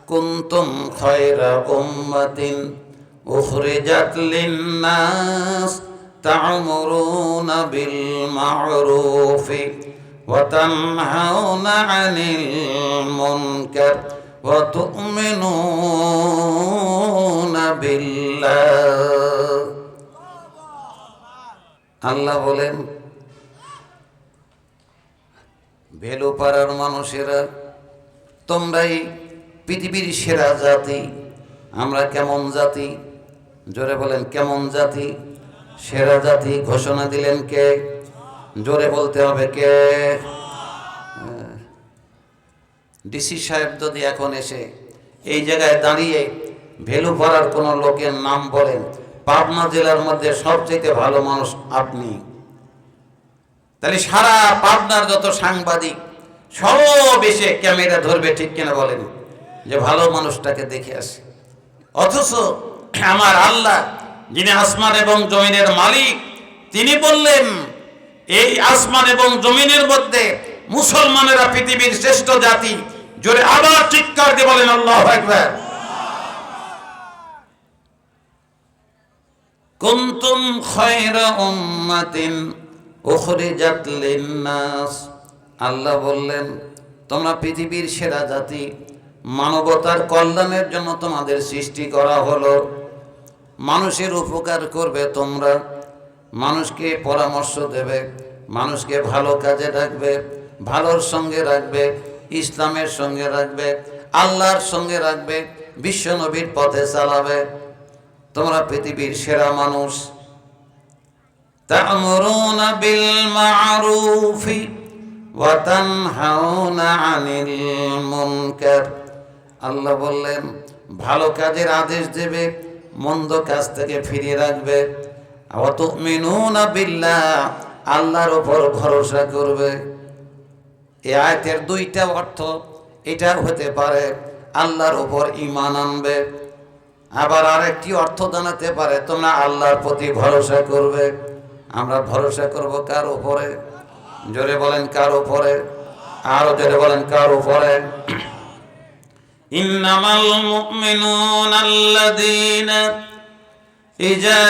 কুনতুম খায়রা উম্মাতিন উখরিজাত লিন-নাস তা'মুরুনা বিল মা'রুফি ওয়া তানহাউনা 'আনিল মুনকার ওয়া তু'মিনুনা বিল্লাহ। আল্লাহ বলেন, বেলুপাড়ার মানুষেরা, তোমরাই পৃথিবীর সেরা জাতি। আমরা কেমন জাতি? জোরে বলেন, কেমন জাতি? সেরা জাতি ঘোষণা দিলেন কে? জোরে বলতে হবে কে? ডিসি সাহেব যদি এখন এসে এই জায়গায় দাঁড়িয়ে ভেলুপাড়ার কোনো লোকের নাম বলেন, পাবনা জেলার মধ্যে সবচেয়ে ভালো মানুষ আপনি, তাহলে সারা পাবনার যত সাংবাদিক সব এসে ক্যামেরা ধরবে, ঠিক কিনা বলেন? যে ভালো মানুষটাকে দেখে আসে। অথচ আমার আল্লাহ, যিনি আসমান এবং জমিনের মালিক, তিনি বললেন এই আসমান এবং জমিনের মধ্যে মুসলমানেরা পৃথিবীর শ্রেষ্ঠ জাতি। জোরে আবার চিৎকার দিয়ে বলেন আল্লাহু আকবার। কুনতুম খায়রা উম্মাতিন উখরিজাত লিন-নাস। আল্লাহ বললেন, তোমরা পৃথিবীর সেরা জাতি, মানবতার কল্যাণের জন্য তোমাদের সৃষ্টি করা হলো। মানুষের উপকার করবে তোমরা, মানুষকে পরামর্শ দেবে, মানুষকে ভালো কাজে রাখবে, ভালোর সঙ্গে রাখবে, ইসলামের সঙ্গে রাখবে, আল্লাহর সঙ্গে রাখবে, বিশ্বনবীর পথে চালাবে। তোমরা পৃথিবীর সেরা মানুষ। তা'মুরুনা বিল মা'রুফি ওয়া তানহাউনা আনিল মুনকার। আল্লাহ বললেন, ভালো কাজের আদেশ দেবে, মন্দ কাজ থেকে ফিরিয়ে রাখবে। ওয়া তু'মিনুনা বিল্লাহ, আল্লাহর উপর ভরসা করবে। এই আয়াতের দুইটা অর্থ। এটা হতে পারে আল্লাহর উপর ঈমান আনবে, আবার আরেকটি অর্থ জানাতে পারে তোমরা আল্লাহর প্রতি ভরসা করবে। আমরা ভরসা করব কার উপরে? জোরে বলেন কার উপরে? আরো জোরে বলেন কার উপরে? ইন্নামাল মুমিনুনা আল্লাযীনা ইযা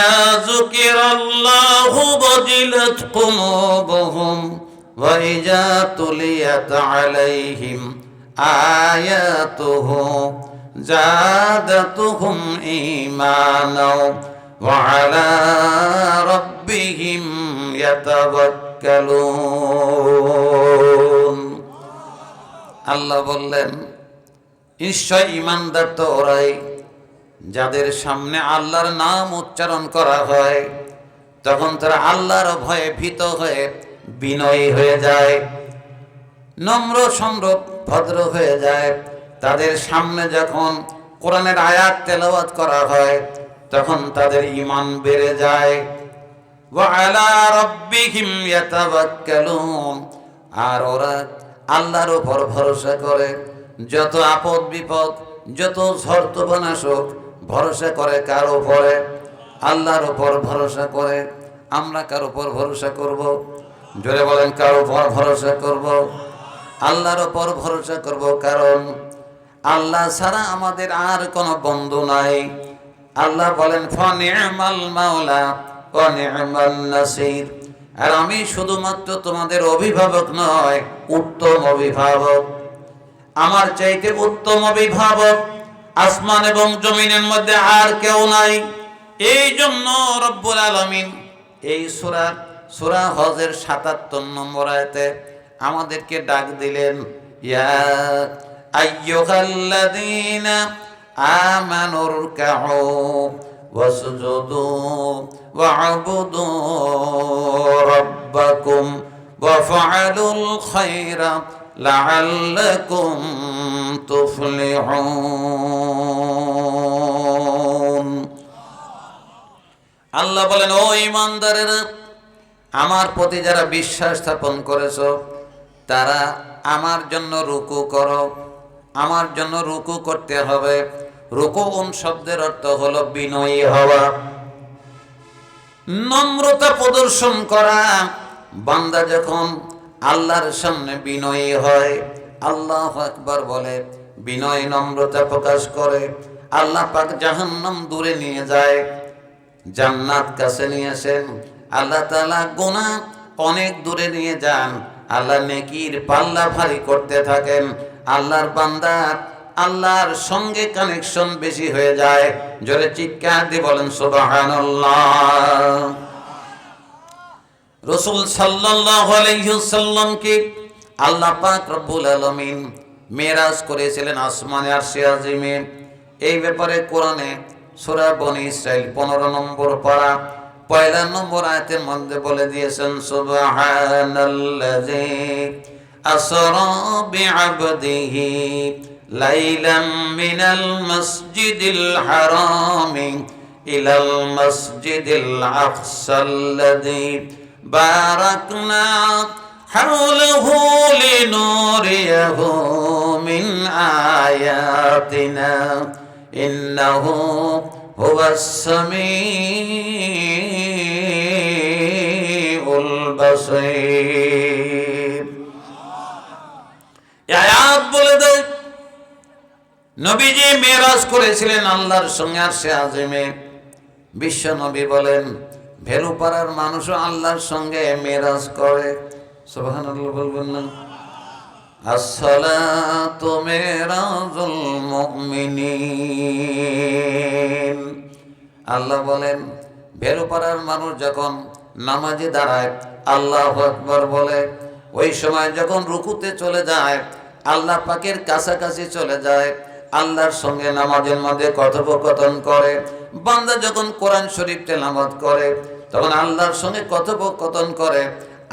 যুকিরাল্লাহু ওয়াজিলাত কুলুবুহুম ওয়া ইযা তুলিয়াত আলাইহিম আয়াতুহু জাদাতুহুম ঈমানাও ওয়া আলা রাব্বিহিম ইয়াতাওয়াক্কালুন। আল্লাহ বললেন, নিশ্চয় ঈমানদার তো ওরাই যাদের সামনে আল্লাহর নাম উচ্চারণ করা হয় তখন তারা আল্লাহর ভয়ে ভীত হয়ে বিনয়ী হয়ে যায়, নম্র নম্র ভদ্র হয়ে যায়। তাদের সামনে যখন কোরআনের আয়াত তেলাওয়াত করা হয় তখন তাদের ঈমান বেড়ে যায়। ওয়া আলা রাব্বিহিম ইয়াতাওয়াক্কালুন, আর ওরা আল্লাহর উপর ভরসা করে। যত আপদ বিপদ, যত ঝড় তুফান আসুক, ভরসা করে কার উপরে? আল্লাহর উপর ভরসা করে। আমরা কার উপর ভরসা করব? জোরে বলেন কার উপর ভরসা করব? আল্লাহর উপর ভরসা করব, কারণ আল্লাহ ছাড়া আমাদের আর কোনো বন্ধু নাই। আল্লাহ বলেন, ফানি'মাল মাওলা ওয়া নি'মান নাসির। আর আমি শুধুমাত্র তোমাদের অভিভাবক নয়, উত্তম অভিভাবক। আমার চাইতে উত্তম অভিভাবক আসমান এবং জমিনের মধ্যে আর কেউ নাই। এই জন্য রব্বুল আলামিন এই সূরা হজের ৭৭ নম্বর আয়াতে আমাদেরকে ডাক দিলেন, ইয়া আইয়ুহাল্লাযীনা আমানুর কাউ ওয়াসজুদু ওয়া'বুদু রাব্বাকুম ওয়া ফা'আলুল খায়রা লাআল্লাকুম তুফলিহুন। আল্লাহ বলেন, ও ঈমানদারেরা, আমার প্রতি যারা বিশ্বাস স্থাপন করেছো তারা আমার জন্য রুকু করো। আমার জন্য রুকু করতে হবে। রুকুন শব্দের অর্থ হলো বিনয়ী হওয়া, নম্রতা প্রদর্শন করা। বান্দা যখন আল্লাহর সামনে বিনয়ী হয়, আল্লাহু আকবার বলে, বিনয় নম্রতা প্রকাশ করে, আল্লাহ পাক জাহান্নাম দূরে নিয়ে যায়, জান্নাত কাছে নিয়ে আসেন। আল্লাহ তাআলা গুনাহ অনেক দূরে নিয়ে যান। আল্লাহ নেকির পাল্লা ভারী করতে থাকেন। আল্লাহর বান্দা আল্লাহর সঙ্গে কানেকশন বেশি হয়ে যায়। জোরে চিৎকার দিয়ে বলেন সুবহানাল্লাহ। রাসূল সাল্লাল্লাহু আলাইহি ওয়াসাল্লামকে আল্লাহ পাক রব্বুল আলামিন মেরাজ করেছিলেন আসমানে আরশে আজিমে। এই ব্যাপারে কোরআনে সূরা বনী ইসরাইল 15 নম্বর পারা 1 নম্বর আয়াতের মধ্যে বলে দিয়েছেন সুবহানাল্লাযী আসরা বিআবদিহি লাইলাম মিনাল মাসজিদিল হারামি ইলাল মাসজিদিল আকসাল্লাযী বারাকনা হাওলাহু লিনুরিয়াহু মিন আয়াতিনা ইন্নাহু হুয়াস সামিউল বাসীর। আয়াত বলে দেয় নবীজি মেরাজ করেছিলেন আল্লাহর সঙ্গে আরশে আজিমে। বিশ্ব নবী বলেন ভেলুপাড়ার মানুষও আল্লাহর সঙ্গে মেরাজ করে। সুবহানাল্লাহ বলবেন না? আসসালাতু মিরাজুল মুমিনিন। আল্লাহ বলেন ভেলুপাড়ার মানুষ যখন নামাজে দাঁড়ায় আল্লাহু আকবার বলে, ওই সময় যখন রুকুতে চলে যায় আল্লাহ পাকের কাছাকাছি চলে যায়, আল্লাহর সঙ্গে নামাজের মধ্যে কথোপকথন করে। বান্দা যখন কোরআন শরীফ তেলাওয়াত করে তখন আল্লাহর সঙ্গে কথোপকথন করে।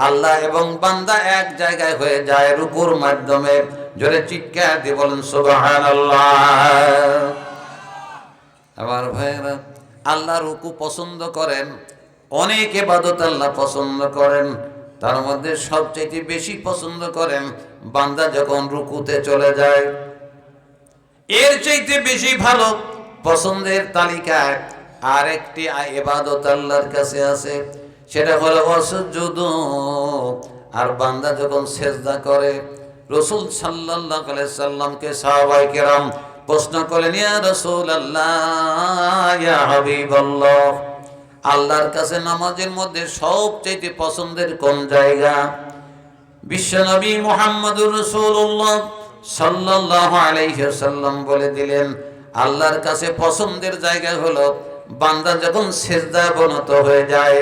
আল্লাহ এবং বান্দা এক জায়গায় হয়ে যায় রুকুর মাধ্যমে। জোরে চিৎকার দিয়ে বলেন সুবহানাল্লাহ। আমার ভাইয়েরা, আল্লাহ রুকু পছন্দ করেন, অনেক ইবাদত আল্লাহ পছন্দ করেন, তার মধ্যে সবচেয়ে বেশি পছন্দ করেন বান্দা যখন রুকুতে চলে যায়। এর চাইতে বেশি ভালো পছন্দের তালিকায় আরেকটি ইবাদত আল্লাহর কাছে আছে, সেটা হলো ওয়াসজুদু। আর বান্দা যখন সেজদা করে, রাসূল সাল্লাল্লাহু আলাইহি সাল্লামকে সাহাবায়ে কেরাম প্রশ্ন করলেন, ইয়া রাসূলুল্লাহ, ইয়া হাবিবাল্লাহ, আল্লাহর কাছে নামাজের মধ্যে সবচেয়ে পছন্দের কোন জায়গা? বিশ্বনবী মুহাম্মদুর রাসূলুল্লাহ সাল্লাল্লাহু আলাইহি ওয়াসাল্লাম বলে দিলেন, আল্লাহর কাছে পছন্দের জায়গা হলো বান্দা যখন সেজদা অবনত হয়ে যায়,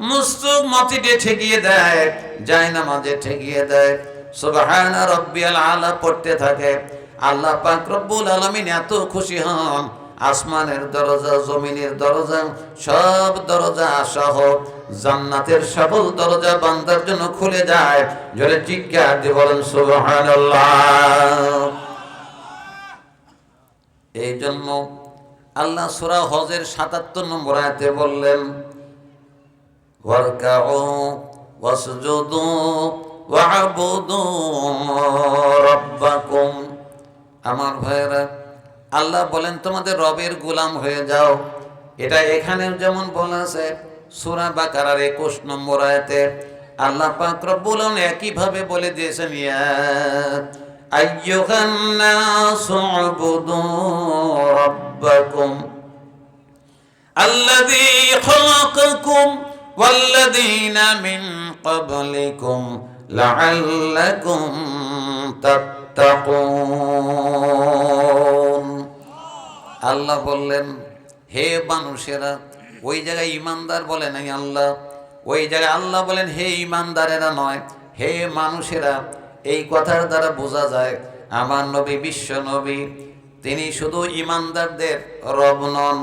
মুস্তুক মাটিতে ঠেকিয়ে দেয়, যায় নামাজে ঠেকিয়ে দেয়, সুবহান রাব্বিয়াল আলা পড়তে থাকে। আল্লাহ পাক রব্বুল আলামিন এত খুশি হন, আসমানের দরজা, জমিনের দরজা, সব দরজা সহ জান্নাতের সকল দরজা বান্দার জন্য খুলে যায়। জোরে চিৎকার দিয়ে বলেন সুবহানাল্লাহ। এই জন্য আল্লাহ সূরা হজের ৭৭ নম্বর আয়াতে বললেন, ওয়ারকাউ ওয়াসজুদু ওয়া'বুদু রাব্বাকুম। আমার ভাইয়েরা, আল্লাহ বলেন তোমাদের রবের গোলাম হয়ে যাও। এটা এখানে যেমন বলা আছে সূরা বাকারার ২১ নম্বর আয়াতে, আল্লাহ পাক রব্বুল আলামিন একই ভাবে বলে দিয়েছেন, ইয়া আইয়ুহান নাসু উবুদু রাব্বাকুম আল্লাযী খালাকাকুম ওয়াল্লাযীনা মিন ক্বাবলিকুম লাআল্লাকুম তাত্তাকুন। আল্লাহ বললেন, হে মানুষেরা, ওই জায়গায় ইমানদার বলে নাই আল্লাহ, ওই জায়গায় আল্লাহ বলেন হে ইমানদারেরা নয়, হে মানুষেরা। এই কথার দ্বারা বোঝা যায় আমার নবী, বিশ্ব নবী, তিনি শুধু ইমানদারদের রব নন,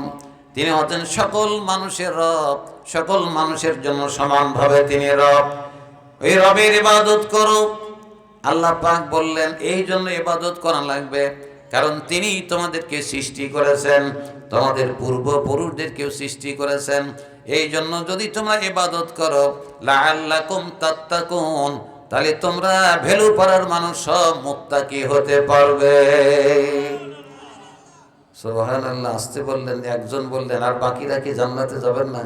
তিনি হচ্ছেন সকল মানুষের রব, সকল মানুষের জন্য সমানভাবে তিনি রব। ওই রবের ইবাদত করো। আল্লাহ পাক বললেন এই জন্য ইবাদত করা লাগবে, কারণ তিনি তোমাদেরকে সৃষ্টি করেছেন, তোমাদের পূর্বপুরুষদেরকেও সৃষ্টি করেছেন। এই জন্য যদি তোমরা ইবাদত করো, লাআল্লাকুম তাত্তাকুন, তাহলে তোমরা ভ্যালু পাড়ার মানুষ সব মুত্তাকি হতে পারবে। সুবহানাল্লাহ। আসতে বললেন, একজন বললেন, আর বাকিরা কি জান্নাতে যাবেন না?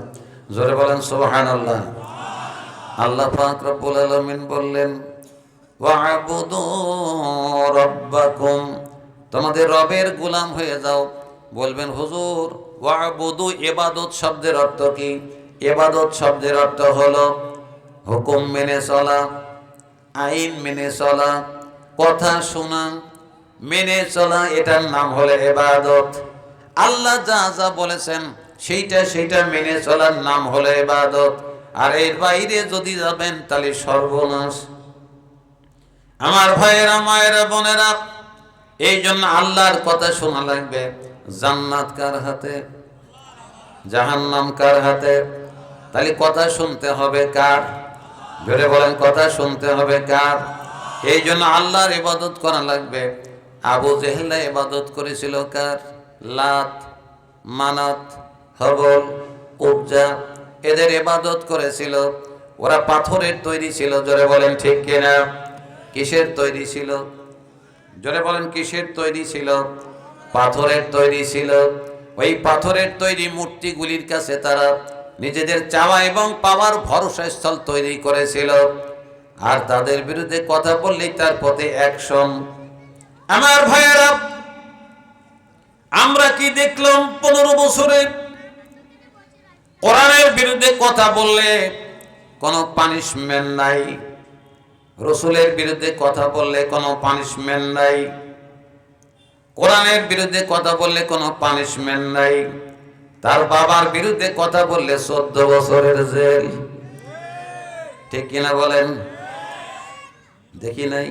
জোরে বলেন সুবহানাল্লাহ। আল্লাহ পাক রব্বুল আলামিন বললেন, ওয়া'বুদু রাব্বাকুম, তোমাদের রবের গোলাম হয়ে যাও। বলবেন হুজুর, ওয়া'বুদু ইবাদত শব্দের অর্থ কি? ইবাদত শব্দের অর্থ হলো হুকুম মেনে চলা, আইন মেনে চলা, কথা শোনা, মেনে চলা, এটার নাম হলো ইবাদত। আল্লাহ যা যা বলেছেন সেইটা মেনে চলার নাম হলো ইবাদত। আর এর বাইরে যদি যাবেন তাহলে সর্বনাশ। আমার ভাইয়েরা, মায়েরা, বোনেরা, এই জন্য আল্লাহর কথা শোনা লাগবে। জান্নাত কার হাতে, জাহান্নাম কার হাতে? তাহলে কথা শুনতে হবে কার? জোরে বলেন, কথা শুনতে হবে কার? এই জন্য আল্লাহর ইবাদত করা লাগবে। আবু জেহেল ইবাদত করেছিল কার? লাত, মানাত, হবল, উজ্জা, এদের ইবাদত করেছিল। ওরা পাথরের তৈরি ছিল। জোরে বলেন ঠিক কিনা? কিসের তৈরি ছিল? জোরে বলেন, কিসের তৈরি ছিল? পাথরের তৈরি ছিল। ওই পাথরের তৈরি মূর্তিগুলির কাছে তারা নিজেদের চাওয়া এবং পাওয়ার ভরসা স্থল তৈরি করেছিল। আর তাদের বিরুদ্ধে কথা বললেই তার পথে অ্যাকশন। আমার ভাইয়েরা, আমরা কি দেখলাম 15 বছরে? কোরআনের বিরুদ্ধে কথা বললে কোনো পানিশমেন্ট নাই, রসুলের বিরুদ্ধে কথা বললে কোনো পানিশমেন্ট নাই, কোরআনের বিরুদ্ধে কথা বললে কোনো পানিশমেন্ট নাই। তার বাবার বিরুদ্ধে কথা বললে 14 বছরের জেল। ঠিক কিনা বলেন? দেখি নাই?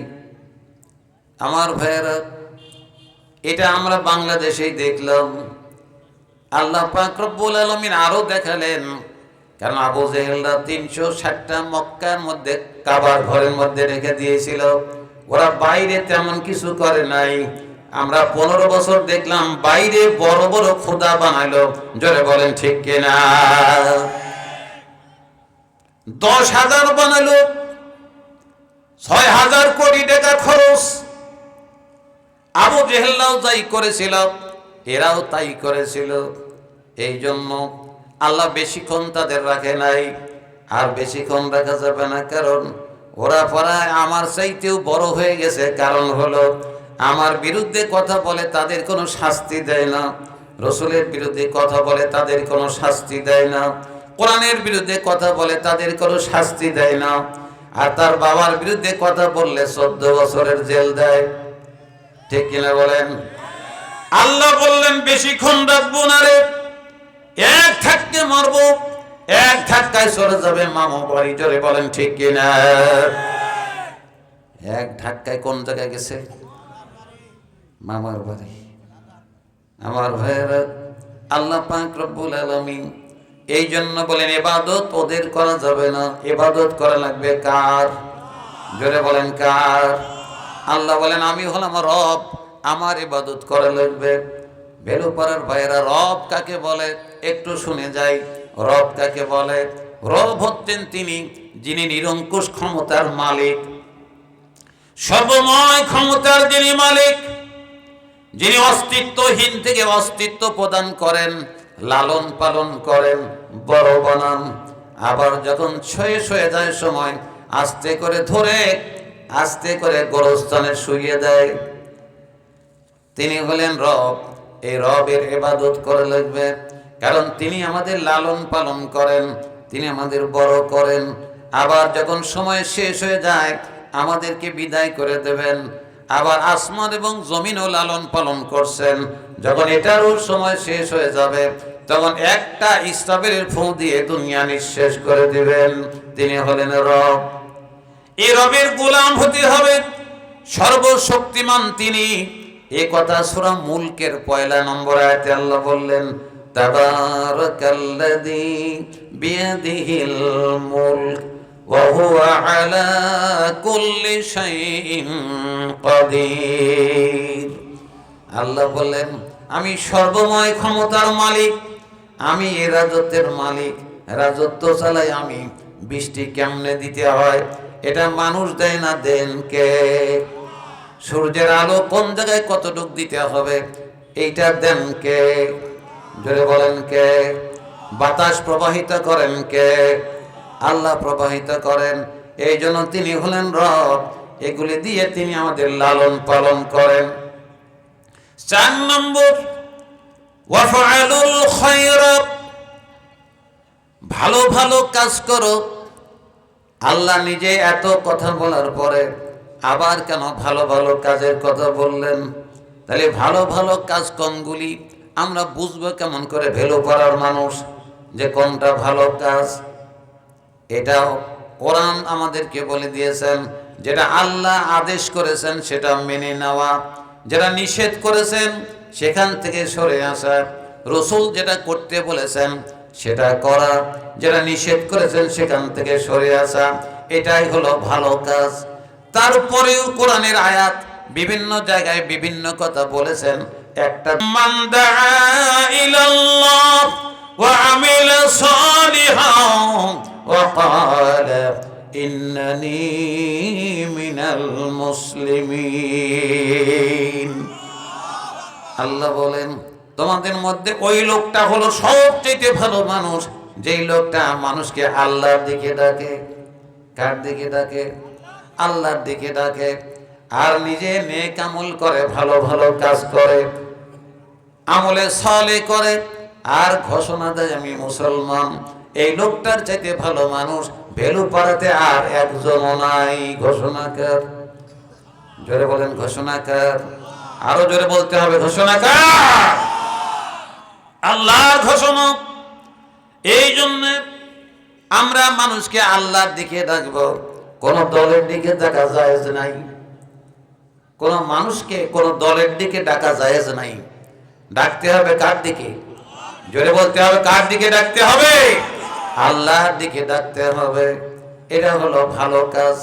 আমার ভাইয়েরা, এটা আমরা বাংলাদেশেই দেখলাম। আল্লাহ পাক রব্বুল আলামিন আরো দেখালেন। কারণ আবু জেহেলরা 360টা মক্কার মধ্যে কাবার ঘরের মধ্যে রেখে দিয়েছিল। ওরা বাইরে তেমন কিছু করে নাই। আমরা 15 বছর দেখলাম বাইরে বড় বড় খোদা বানাইলো। জোরে বলেন ঠিক কিনা? 10,000 বানাইলো, 6,000 কোটি টাকা খরচ। আবু জেহেলরাও তাই করেছিল, এরাও তাই করেছিল। এই জন্য আল্লাহ বেশিক্ষণ তাদের রাখে নাই। আর বেশিক্ষণ রাখা যাবে না, কারণ ওরা পরায় আমার চাইতেও বড় হয়ে গেছে। কারণ হলো, আমার বিরুদ্ধে কথা বলে তাদের কোনো শাস্তি দেয় না, রসুলের বিরুদ্ধে কথা বলে তাদের কোনো শাস্তি দেয় না, কোরআনের বিরুদ্ধে কথা বলে তাদের কোনো শাস্তি দেয় না। আর তার বাবার বিরুদ্ধে কথা বললে 14 বছরের জেল দেয়। ঠিক কিনা বলেন? আল্লাহ বললেন বেশিক্ষণ রাখবো না রে, এক ধাক্কে মারবো, এক ধাক্কায় চলে যাবে মামা বাড়ি। জোরে বলেন ঠিক কিনা? এক ধাক্কায় কোন জায়গায় গেছে? মামার বাড়ি। আমার ভাইয়েরা, আল্লাহ পাক রব্বুল আলামিন এই জন্য বলেন ইবাদত ওদের করা যাবে না, ইবাদত করা লাগবে কার? জোরে বলেন কার? আল্লাহ বলেন আমি হলাম রব, আমার ইবাদত করা লাগবে। বেলুপাড়ার ভাইয়েরা, রব কাকে বলে একটু শুনে যাই। রব কাকে বলে? রব হচ্ছেন তিনি যিনি নিরঙ্কুশ ক্ষমতার মালিক, সর্বময় ক্ষমতার যিনি মালিক, যিনি অস্তিত্বহীন থেকে অস্তিত্ব প্রদান করেন, লালন পালন করেন, বড় বানান। আবার যখন শেষ হয়ে যায় সময়, আস্তে করে ধরে আস্তে করে গোরস্থানে শুইয়ে দেয়। তিনি হলেন রব। এই রবের ইবাদত করা লাগবে, কারণ তিনি আমাদের লালন পালন করেন, তিনি আমাদের বড় করেন। আবার যখন সময় শেষ হয়ে যায়, আমাদেরকে বিদায় করে দেবেন। আবার আসমান এবং জমিনও লালন পালন করছেন। যখন এটারও সময় শেষ হয়ে যাবে, তখন একটা ইসরাফিলের ফু দিয়ে দুনিয়া নিঃশেষ করে দিবেন। তিনি হলেন রব। এই রবের গোলাম হতে হবে। সর্বশক্তিমান তিনি। এই কথা সূরা মুলকের 1 নম্বর আয়াতে আল্লাহ বললেন, তাবারাকাল্লাযী বিয়াদিহিল মুলক ওয়া হুয়া আলা কুল্লি শাইইন কাদির। আল্লাহ বলেন আমি সর্বময় ক্ষমতার মালিক, আমি এ রাজত্বের মালিক, রাজত্ব চালাই আমি। বৃষ্টি কেমনে দিতে হয় এটা মানুষ দেয় না, দেন কে? সূর্যের আলো কোন জায়গায় কতটুক দিতে হবে এইটা দেন কে? জোরে বলেন কে? বাতাস প্রবাহিত করেন কে? আল্লাহ প্রবাহিত করেন। এই জন্য তিনি হলেন রব। এগুলি দিয়ে তিনি আমাদের লালন পালন করেন। 4 নম্বর, ওয়াফআলুল খায়রা, ভালো ভালো কাজ করো। আল্লাহ নিজে এত কথা বলার পরে আবার কেন ভালো ভালো কাজের কথা বললেন? তাহলে ভালো ভালো কাজকর্মগুলি আমরা বুঝবো কেমন করে? ভ্যালু করার মানুষ যে কোনটা ভালো কাজ, এটাও কোরআন আমাদেরকে বলে দিয়েছেন। যেটা আল্লাহ আদেশ করেছেন সেটা মেনে নেওয়া, যেটা নিষেধ করেছেন সেখান থেকে সরে আসা, রসুল যেটা করতে বলেছেন সেটা করা, যেটা নিষেধ করেছেন সেখান থেকে সরে আসা, এটাই হলো ভালো কাজ। তারপরেও কোরআনের আয়াত বিভিন্ন জায়গায় বিভিন্ন কথা বলেছেন। একটা মান দাআ ইলাল্লাহ ওয়া আমিলা সালিহান ওয়া ক্বালা ইন্নানি মিনাল মুসলিমিন। আল্লাহ বলেন তোমাদের মধ্যে ওই লোকটা হলো সবচেয়ে ভালো মানুষ, যেই লোকটা মানুষকে আল্লাহর দিকে ডাকে। কার দিকে ডাকে? আল্লাহর দিকে ডাকে, আর নিজে নেক আমল করে, ভালো ভালো কাজ করে, আমলে সালেহ করে, আর ঘোষণা দেয় আমি মুসলমান। এই লোকটার চাইতে ভালো মানুষ ভ্যালু পাড়াতে আর একজনও নাই। ঘোষণাকার, জোরে বলেন ঘোষণাকার, আরো জোরে বলতে হবে ঘোষণাকার, আল্লাহর ঘোষণা। এই জন্য আমরা মানুষকে আল্লাহর দিকে ডাকবো, কোন দলের দিকে ডাকা জায়েজ নাই। কোন মানুষকে কোন দলের দিকে ডাকা জায়েজ নাই। ডাকতে হবে কার দিকে? জোরে বলতে হবে, কার দিকে ডাকতে হবে? আল্লাহর দিকে ডাকতে হবে। এটা হলো ভালো কাজ।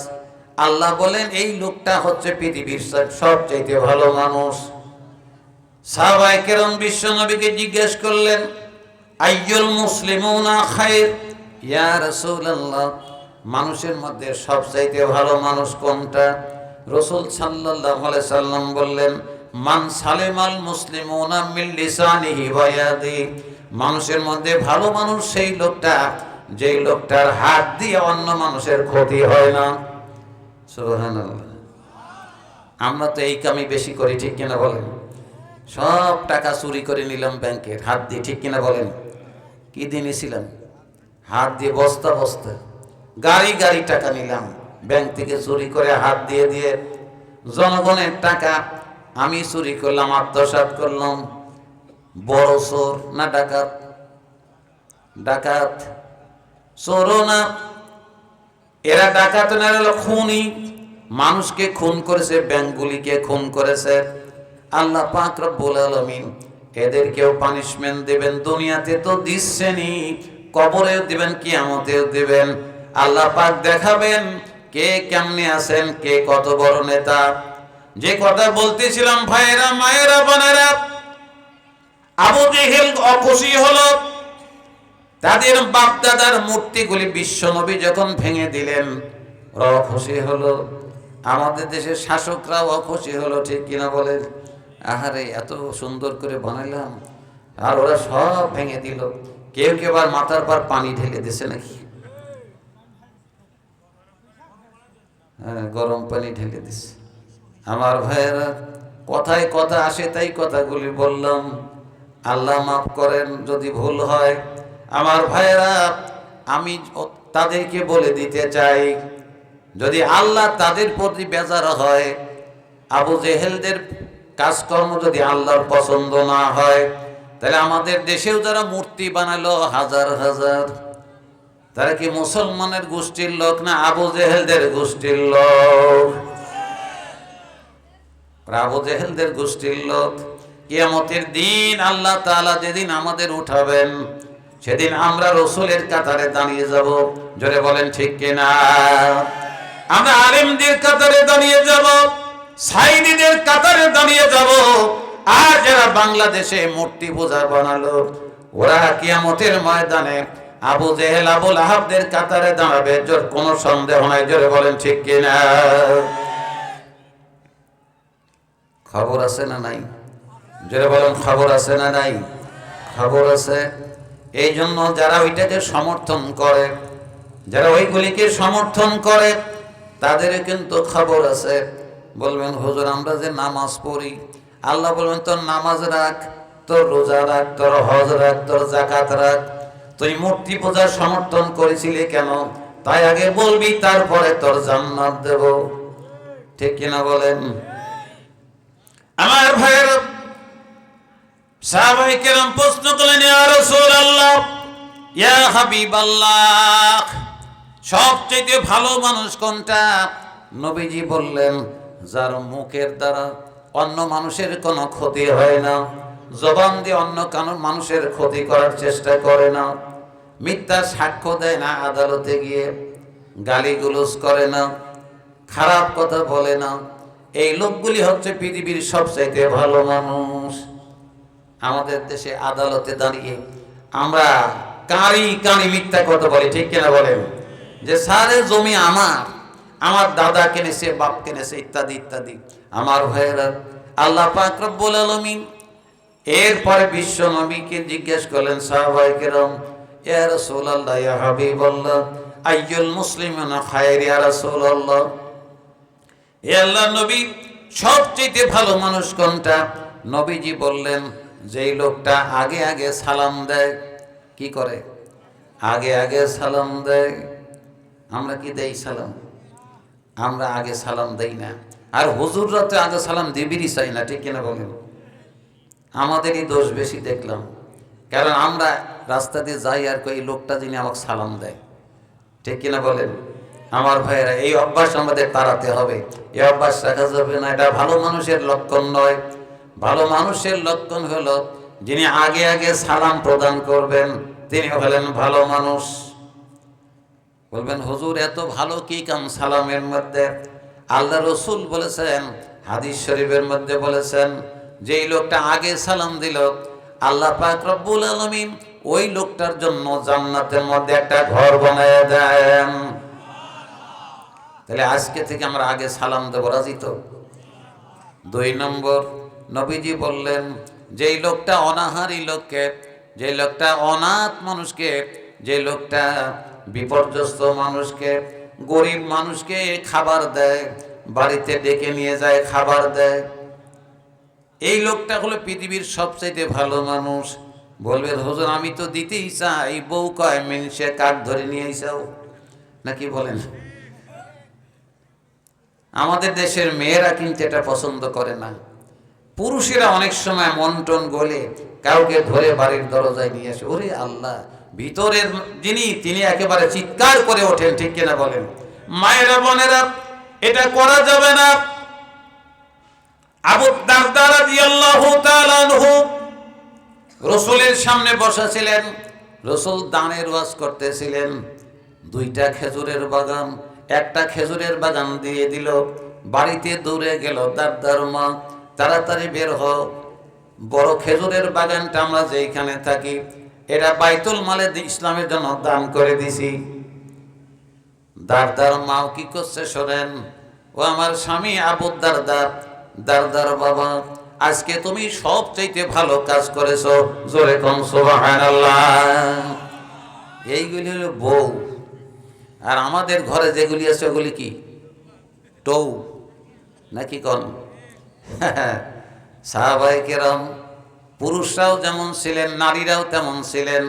আল্লাহ বলেন এই লোকটা হচ্ছে পৃথিবীর সবচাইতে ভালো মানুষ। সাহাবায়ে কেরাম বিশ্ব নবীকে জিজ্ঞেস করলেন, আইয়ুল মুসলিমুনা খায়র ইয়া রাসূলুল্লাহ, মানুষের মধ্যে সবচাইতে ভালো মানুষ কোনটা? রাসূল সাল্লাল্লাহু আলাইহি সাল্লাম বললেন, মান সালিমাল মুসলিমুনা মিন লিসানিহি ওয়া ইয়াদিহি, মানুষের মধ্যে ভালো মানুষ সেই লোকটা যেই লোকটার হাত দিয়ে অন্য মানুষের ক্ষতি হয় না। সুবহানাল্লাহ। আমরা তো এই কামই বেশি করি, ঠিক কিনা বলেন? সব টাকা চুরি করে নিলাম ব্যাংকের হাত দিয়ে, ঠিক কিনা বলেন? কি দিয়ে নিয়েছিলাম? হাত দিয়ে বস্তা বস্তা, গাড়ি গাড়ি টাকা নিলাম ব্যাংক থেকে চুরি করে, হাত দিয়ে দিয়ে। জনগণের টাকা আমি চুরি করলাম, আত্মসাৎ করলাম। বড় চোর না ডাকাত? ডাকাত, চোরও না। এরা ডাকাত না, এরা খুনি। মানুষকে খুন করেছে, ব্যাংকগুলিকে খুন করেছে। আল্লাহ পাক রব্বুল আলামিন এদেরকেও পানিশমেন্ট দেবেন। দুনিয়াতে তো দিচ্ছেনই, কবরেও দিবেন, কিয়ামতেও দিবেন। আল্লাহ পাক দেখাবেন কে কেমনে আছেন, কে কত বড় নেতা। যে কথা বলতেছিলাম ভাইয়েরা, মায়েরা, বোনেরা, আবু জেহেল অখুশি হলো। তাদের বাপ দাদার মূর্তিগুলি বিশ্ব নবী যখন ভেঙে দিলেন, ওরা অখুশি হলো। আমাদের দেশের শাসকরাও অখুশি হলো, ঠিক কিনা বলেন? আহারে এত সুন্দর করে বানাইলাম আর ওরা সব ভেঙে দিল। কেউ কেউ আর মাথার পর পানি ঢেলে দিছে নাকি? হ্যাঁ, গরম পানি ঢেলে দিছে। আমার ভাইয়েরা, কথায় কথা আসে তাই কথাগুলি বললাম। আল্লাহ মাফ করেন যদি ভুল হয়। আমার ভাইয়েরা, আমি তাদেরকে বলে দিতে চাই, যদি আল্লাহ তাদের প্রতি বেজার হয়, আবু জেহেলদের কাজকর্ম যদি আল্লাহর পছন্দ না হয়, তাহলে আমাদের দেশেও যারা মূর্তি বানালো হাজার হাজার, তারা কি মুসলমানের গোষ্ঠীর লোক না আবু জেহেলদের গোষ্ঠীর লোক? আবু জেহেলদের গোষ্ঠীর লোক। কিয়ামতের দিন আল্লাহ তাআলা যেদিন আমাদের উঠাবেন, সেদিন আমরা রসুলের কাতারে দাঁড়িয়ে যাব। জোরে বলেন ঠিক কিনা? আমরা আলেমদের কাতারে দাঁড়িয়ে যাব, সাইদিদের কাতারে দাঁড়িয়ে যাব। আর যারা বাংলাদেশে মূর্তি পূজা বানালো, ওরা কিয়ামতের ময়দানে আবু জেহেল আবু লাহাবদের কাতারে দাঁড়াবে, জোর কোনো সন্দেহ নাই। জোরে বলেন ঠিক কিনা? খবর আছে না নাই? জোরে বলেন খবর আছে না নাই? খবর আছে। এই জন্য যারা ওইটাকে সমর্থন করে, যারা ওইগুলিকে সমর্থন করে, তাদের কিন্তু খবর আছে। বলবেন হুজুর আমরা যে নামাজ পড়ি, আল্লাহ বলবেন তোর নামাজ রাখ, তোর রোজা রাখ, তোর হজ রাখ, তোর যাকাত রাখ। তুই মূর্তি পূজার সমর্থন করেছিলি কেন? তাই আগে বলবি, তারপরে তোর জান্নাত দেব। ঠিক কিনা বলেন? আমার ভাইয়েরা, সাহাবায়ে কেরাম প্রশ্ন করলেন, ইয়া রাসূলুল্লাহ, ইয়া হাবিবাল্লাহ, সবচেয়ে ভালো মানুষ কোনটা? নবীজি বললেন, যার মুখের দ্বারা অন্য মানুষের কোনো ক্ষতি হয় না, জবান দিয়ে অন্য কারো মানুষের ক্ষতি করার চেষ্টা করে না, মিথ্যা সাক্ষ্য দেয় না, আদালতে গিয়ে গালিগুলোজ করে না, খারাপ কথা বলে না, এই লোকগুলি হচ্ছে পৃথিবীর সবচাইতে ভালো মানুষ। আমাদের দেশে আদালতে দাঁড়িয়ে আমরা কারি কারি মিথ্যা কথা বলি, ঠিক কিনা বলেন? যে সারে জমি আমার দাদা কিনেছে, বাপ কিনেছে, ইত্যাদি ইত্যাদি। আমার ভাইয়েরা, আল্লাহ পাক রব্বুল আলামিন এরপরে বিশ্ব নবীকে জিজ্ঞেস করলেন, সাহাবায়ে কেরাম, ইয়া রাসূলুল্লাহ, ইয়া হাবিবাল্লাহ, আইয়ুল মুসলিমিনা খায়র ইয়া রাসূলুল্লাহ, হে আল্লাহর নবী, সবচেয়ে ভালো মানুষ কোনটা? নবীজি বললেন, যেই লোকটা আগে আগে সালাম দেয়। কি করে? আগে আগে সালাম দেয়। আমরা কি দেই সালাম? আমরা আগে সালাম দেই না। আর হুজুররা তো আগে সালাম দিবিরই চাই না, ঠিক কিনা বলেন? আমাদেরই দোষ বেশি দেখলাম, কারণ আমরা রাস্তা দিয়ে যাই আর কই লোকটা যিনি আমাকে সালাম দেয়, ঠিক কিনা বলেন? আমার ভাইয়েরা, এই অভ্যাস আমাদের তাড়াতে হবে, এই অভ্যাস রাখা যাবে না। এটা ভালো মানুষের লক্ষণ নয়। ভালো মানুষের লক্ষণ হলো যিনি আগে আগে সালাম প্রদান করবেন, তিনি হলেন ভালো মানুষ। বলবেন, হুজুর এত ভালো কি কাম সালামের মধ্যে? আল্লাহ রসুল বলেছেন, হাদিস শরীফের মধ্যে বলেছেন, যেই লোকটা আগে সালাম দিল, আল্লাহ পাক রব্বুল আলামিন ওই লোকটার জন্য জান্নাতের মধ্যে একটা ঘর বানায় দেন। তাহলে আজকে থেকে আমরা আগে সালাম দেব, রাজি তো? 2 নম্বর, নবীজি বললেন, যেই লোকটা অনাহারী লোককে, যে লোকটা অনাথ মানুষকে, যে লোকটা বিপর্যস্ত মানুষকে, গরিব মানুষকে খাবার দেয়, বাড়িতে ডেকে নিয়ে যায় খাবার দেয়, এই লোকটা হলো পৃথিবীর সবচাইতে ভালো মানুষ। বলবেন, হুজুর আমি তো দিতেই চাই, বউ কয় মেনসে কাঠ ধরে নিয়ে আইসাও, নাকি বলেন? আমাদের দেশের মেয়েরা কিন্তু এটা পছন্দ করে না। পুরুষেরা অনেক সময় মন টন গলে কাউকে ধরে বাড়ির দরজায় নিয়ে আসে, ওরে আল্লাহ, ভিতরের যিনি তিনি একেবারে চিৎকার করে ওঠেন, ঠিক কিনা বলেন? মায়েরা, বোনেরা, এটা করা যাবে না। আবু দারদা রাদিয়াল্লাহু তাআলা আনহু রাসূলের সামনে বসা ছিলেন, রাসূল দানের ওয়াজ করতেছিলেন। 2টা খেজুরের বাগান, একটা খেজুরের বাগান দিয়ে দিল, বাড়িতে দৌড়ে গেল দারদার মা, তাড়াতাড়ি বের হও, বড় খেজুরের বাগানটা আমরা যেখানে থাকি এটা বাইতুল মালে ইসলামের জন্য দান করে দিছি। দারদার মাও কি করছে শোনেন, ও আমার স্বামী আবু দারদা, দারদার বাবা, আজকে তুমি সবচাইতে ভালো কাজ করেছো, জোরে কোন সুবহানাল্লাহ। এইগুলি হলো বউ। আর আমাদের ঘরে যেগুলি আছে ওগুলি কি? টৌ, নাকি কোন? সাহাবায়ে কেরাম পুরুষরাও যেমন ছিলেন, নারীরাও তেমন ছিলেন।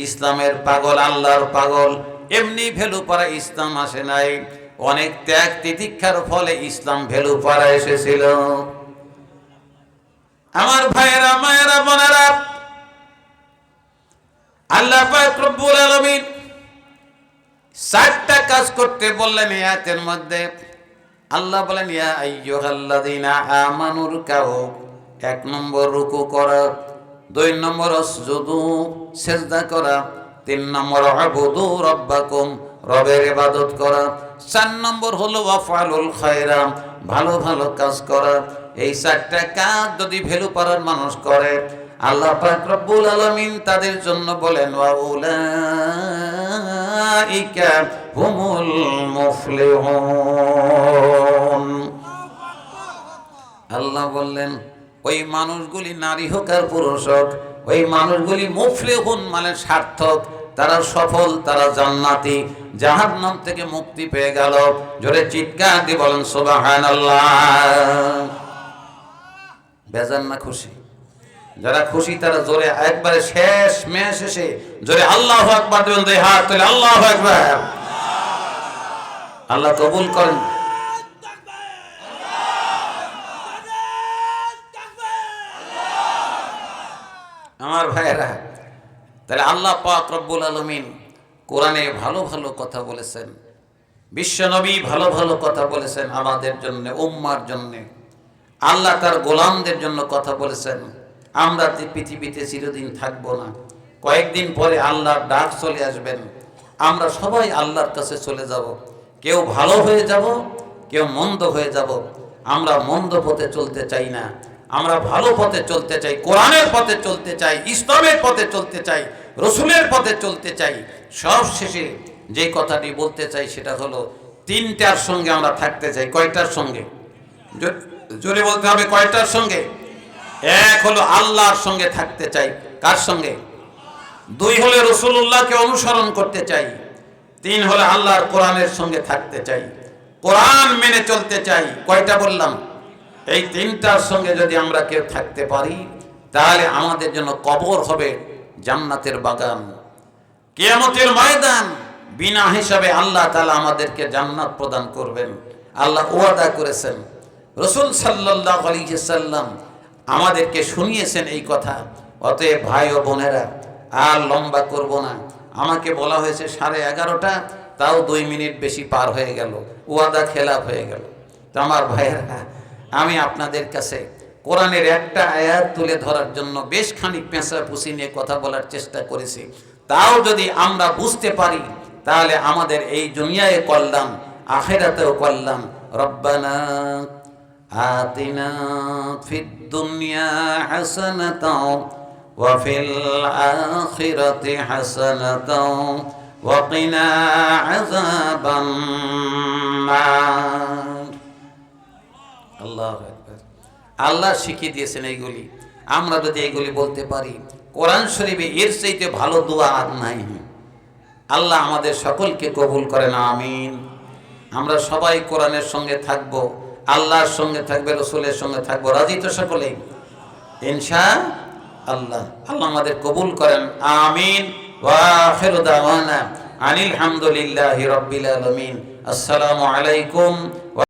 ইসলামের পাগল, আল্লাহর পাগল। এমনি ভ্যালু পারা ইসলাম আসে নাই, অনেক ত্যাগ তিতিক্ষার ফলে ইসলাম ভ্যালু পারা এসেছিল। আমার ভাইয়েরা, মায়েরা, বোনেরা, আল্লাহ পাক রব্বুল আলামিন 4টা কাজ করতে বললেন এই আয়াতের মধ্যে। আল্লাহ বলেন, ইয়া আইয়ুহাল্লাযীনা আমানুর কাউ, 1 নম্বর রুকু করা, 2 নম্বর আসজুদু সিজদা করা, 3 নম্বর আবুদু রাব্বাকুম রবের ইবাদত করা, 4 নম্বর হলো ওয়াফআলুল খায়রা ভালো ভালো কাজ করা। এই 4টা কাজ যদি ভ্যালু পারার মানুষ করে, আল্লাহ পাক রব্বুল আলামিন তাদের জন্য বলেন, ওয়া উলাইকা হুমুল মুফলিহুন। আল্লাহ বললেন, ওই মানুষগুলি নারী হোক আর পুরুষ হোক, ওই মানুষগুলি মুফলিহুন মানে সার্থক, তারা সফল, তারা জান্নাতি, জাহান্নাম থেকে মুক্তি পেয়ে গেল। জোরে চিৎকার দিয়ে বলেন সুবহানাল্লাহ। বেজান না খুশি? যারা খুশি তারা জোরে একবারে শেষ মেশ শেষে জোরে আল্লাহু আকবার দেবেন, দুই হাত তুলে আল্লাহু আকবার। আল্লাহ কবুল করেন। আমার ভাইয়েরা, তাহলে আল্লাহ পাক রব্বুল আলামিন কোরআনে ভালো ভালো কথা বলেছেন, বিশ্বনবী ভালো ভালো কথা বলেছেন আমাদের জন্য, উম্মার জন্য। আল্লাহ তার গোলামদের জন্য কথা বলেছেন। আমরা পৃথিবীতে চিরদিন থাকবো না, কয়েকদিন পরে আল্লাহর ডাক চলে আসবেন, আমরা সবাই আল্লাহর কাছে চলে যাব। কেউ ভালো হয়ে যাব, কেউ মন্দ হয়ে যাব। আমরা মন্দ পথে চলতে চাই না, আমরা ভালো পথে চলতে চাই, কোরআনের পথে চলতে চাই, ইসলামের পথে চলতে চাই, রসুলের পথে চলতে চাই। সব শেষে যে কথাটি বলতে চাই সেটা হলো তিনটার সঙ্গে আমরা থাকতে চাই। কয়টার সঙ্গে? জোরে বলতে হবে, কয়টার সঙ্গে? এক হলো আল্লাহর সঙ্গে থাকতে চাই। কার সঙ্গে? দুই হলে রাসূলুল্লাহকে অনুসরণ করতে চাই। তিন হলে আল্লাহর কোরআনের সঙ্গে থাকতে চাই, কোরআন মেনে চলতে চাই। কয়টা বললাম? এই তিনটার সঙ্গে যদি আমরা কেউ থাকতে পারি, তাহলে আমাদের জন্য কবর হবে জান্নাতের বাগান, কিয়ামতের ময়দান। বিনা হিসাবে আল্লাহ তাআলা আমাদেরকে জান্নাত প্রদান করবেন। আল্লাহ ওয়াদা করেছেন, রাসূল সাল্লাল্লাহু আলাইহি সাল্লাম আমাদেরকে শুনিয়েছেন এই কথা। অতএব ভাই ও বোনেরা, আর লম্বা করব না। আমাকে বলা হয়েছে 11:30, তাও 2 মিনিট বেশি পার হয়ে গেল, ওয়াদা খেলাফ হয়ে গেল। তো আমার ভাইয়েরা, আমি আপনাদের কাছে কোরআনের একটা আয়াত তুলে ধরার জন্য বেশ খানিক পেঁচাপুচি নিয়ে কথা বলার চেষ্টা করেছি। তাও যদি আমরা বুঝতে পারি, তাহলে আমাদের এই দুনিয়ায় কল্যাণ, আখিরাতেও কল্যাণ। রব্বানা আতিনা ফিদ দুনিয়া হাসানাতাও ওয়া ফিল আখিরাতি হাসানাতাও ওয়া কিনা আযাবান নার। আল্লাহু আকবার। আল্লাহ শিখিয়ে দিয়েছেন এইগুলি। আমরা যদি এইগুলি বলতে পারি, কোরআন শরীফে এর চাইতে ভালো দোয়া আর নাই। আল্লাহ আমাদের সকলকে কবুল করেন, আমিন। আমরা সবাই কোরআনের সঙ্গে থাকব, আল্লাহর সঙ্গে থাকবে, রসুলের সঙ্গে থাকবো। রাজি তো সকলেই? ইনশাআল্লাহ। আল্লাহ আমাদের কবুল করেন, আমিন। ওয়া আখিরু দাওয়ানা আনিল হামদুলিল্লাহি রাব্বিল আলামিন। আসসালামু আলাইকুম।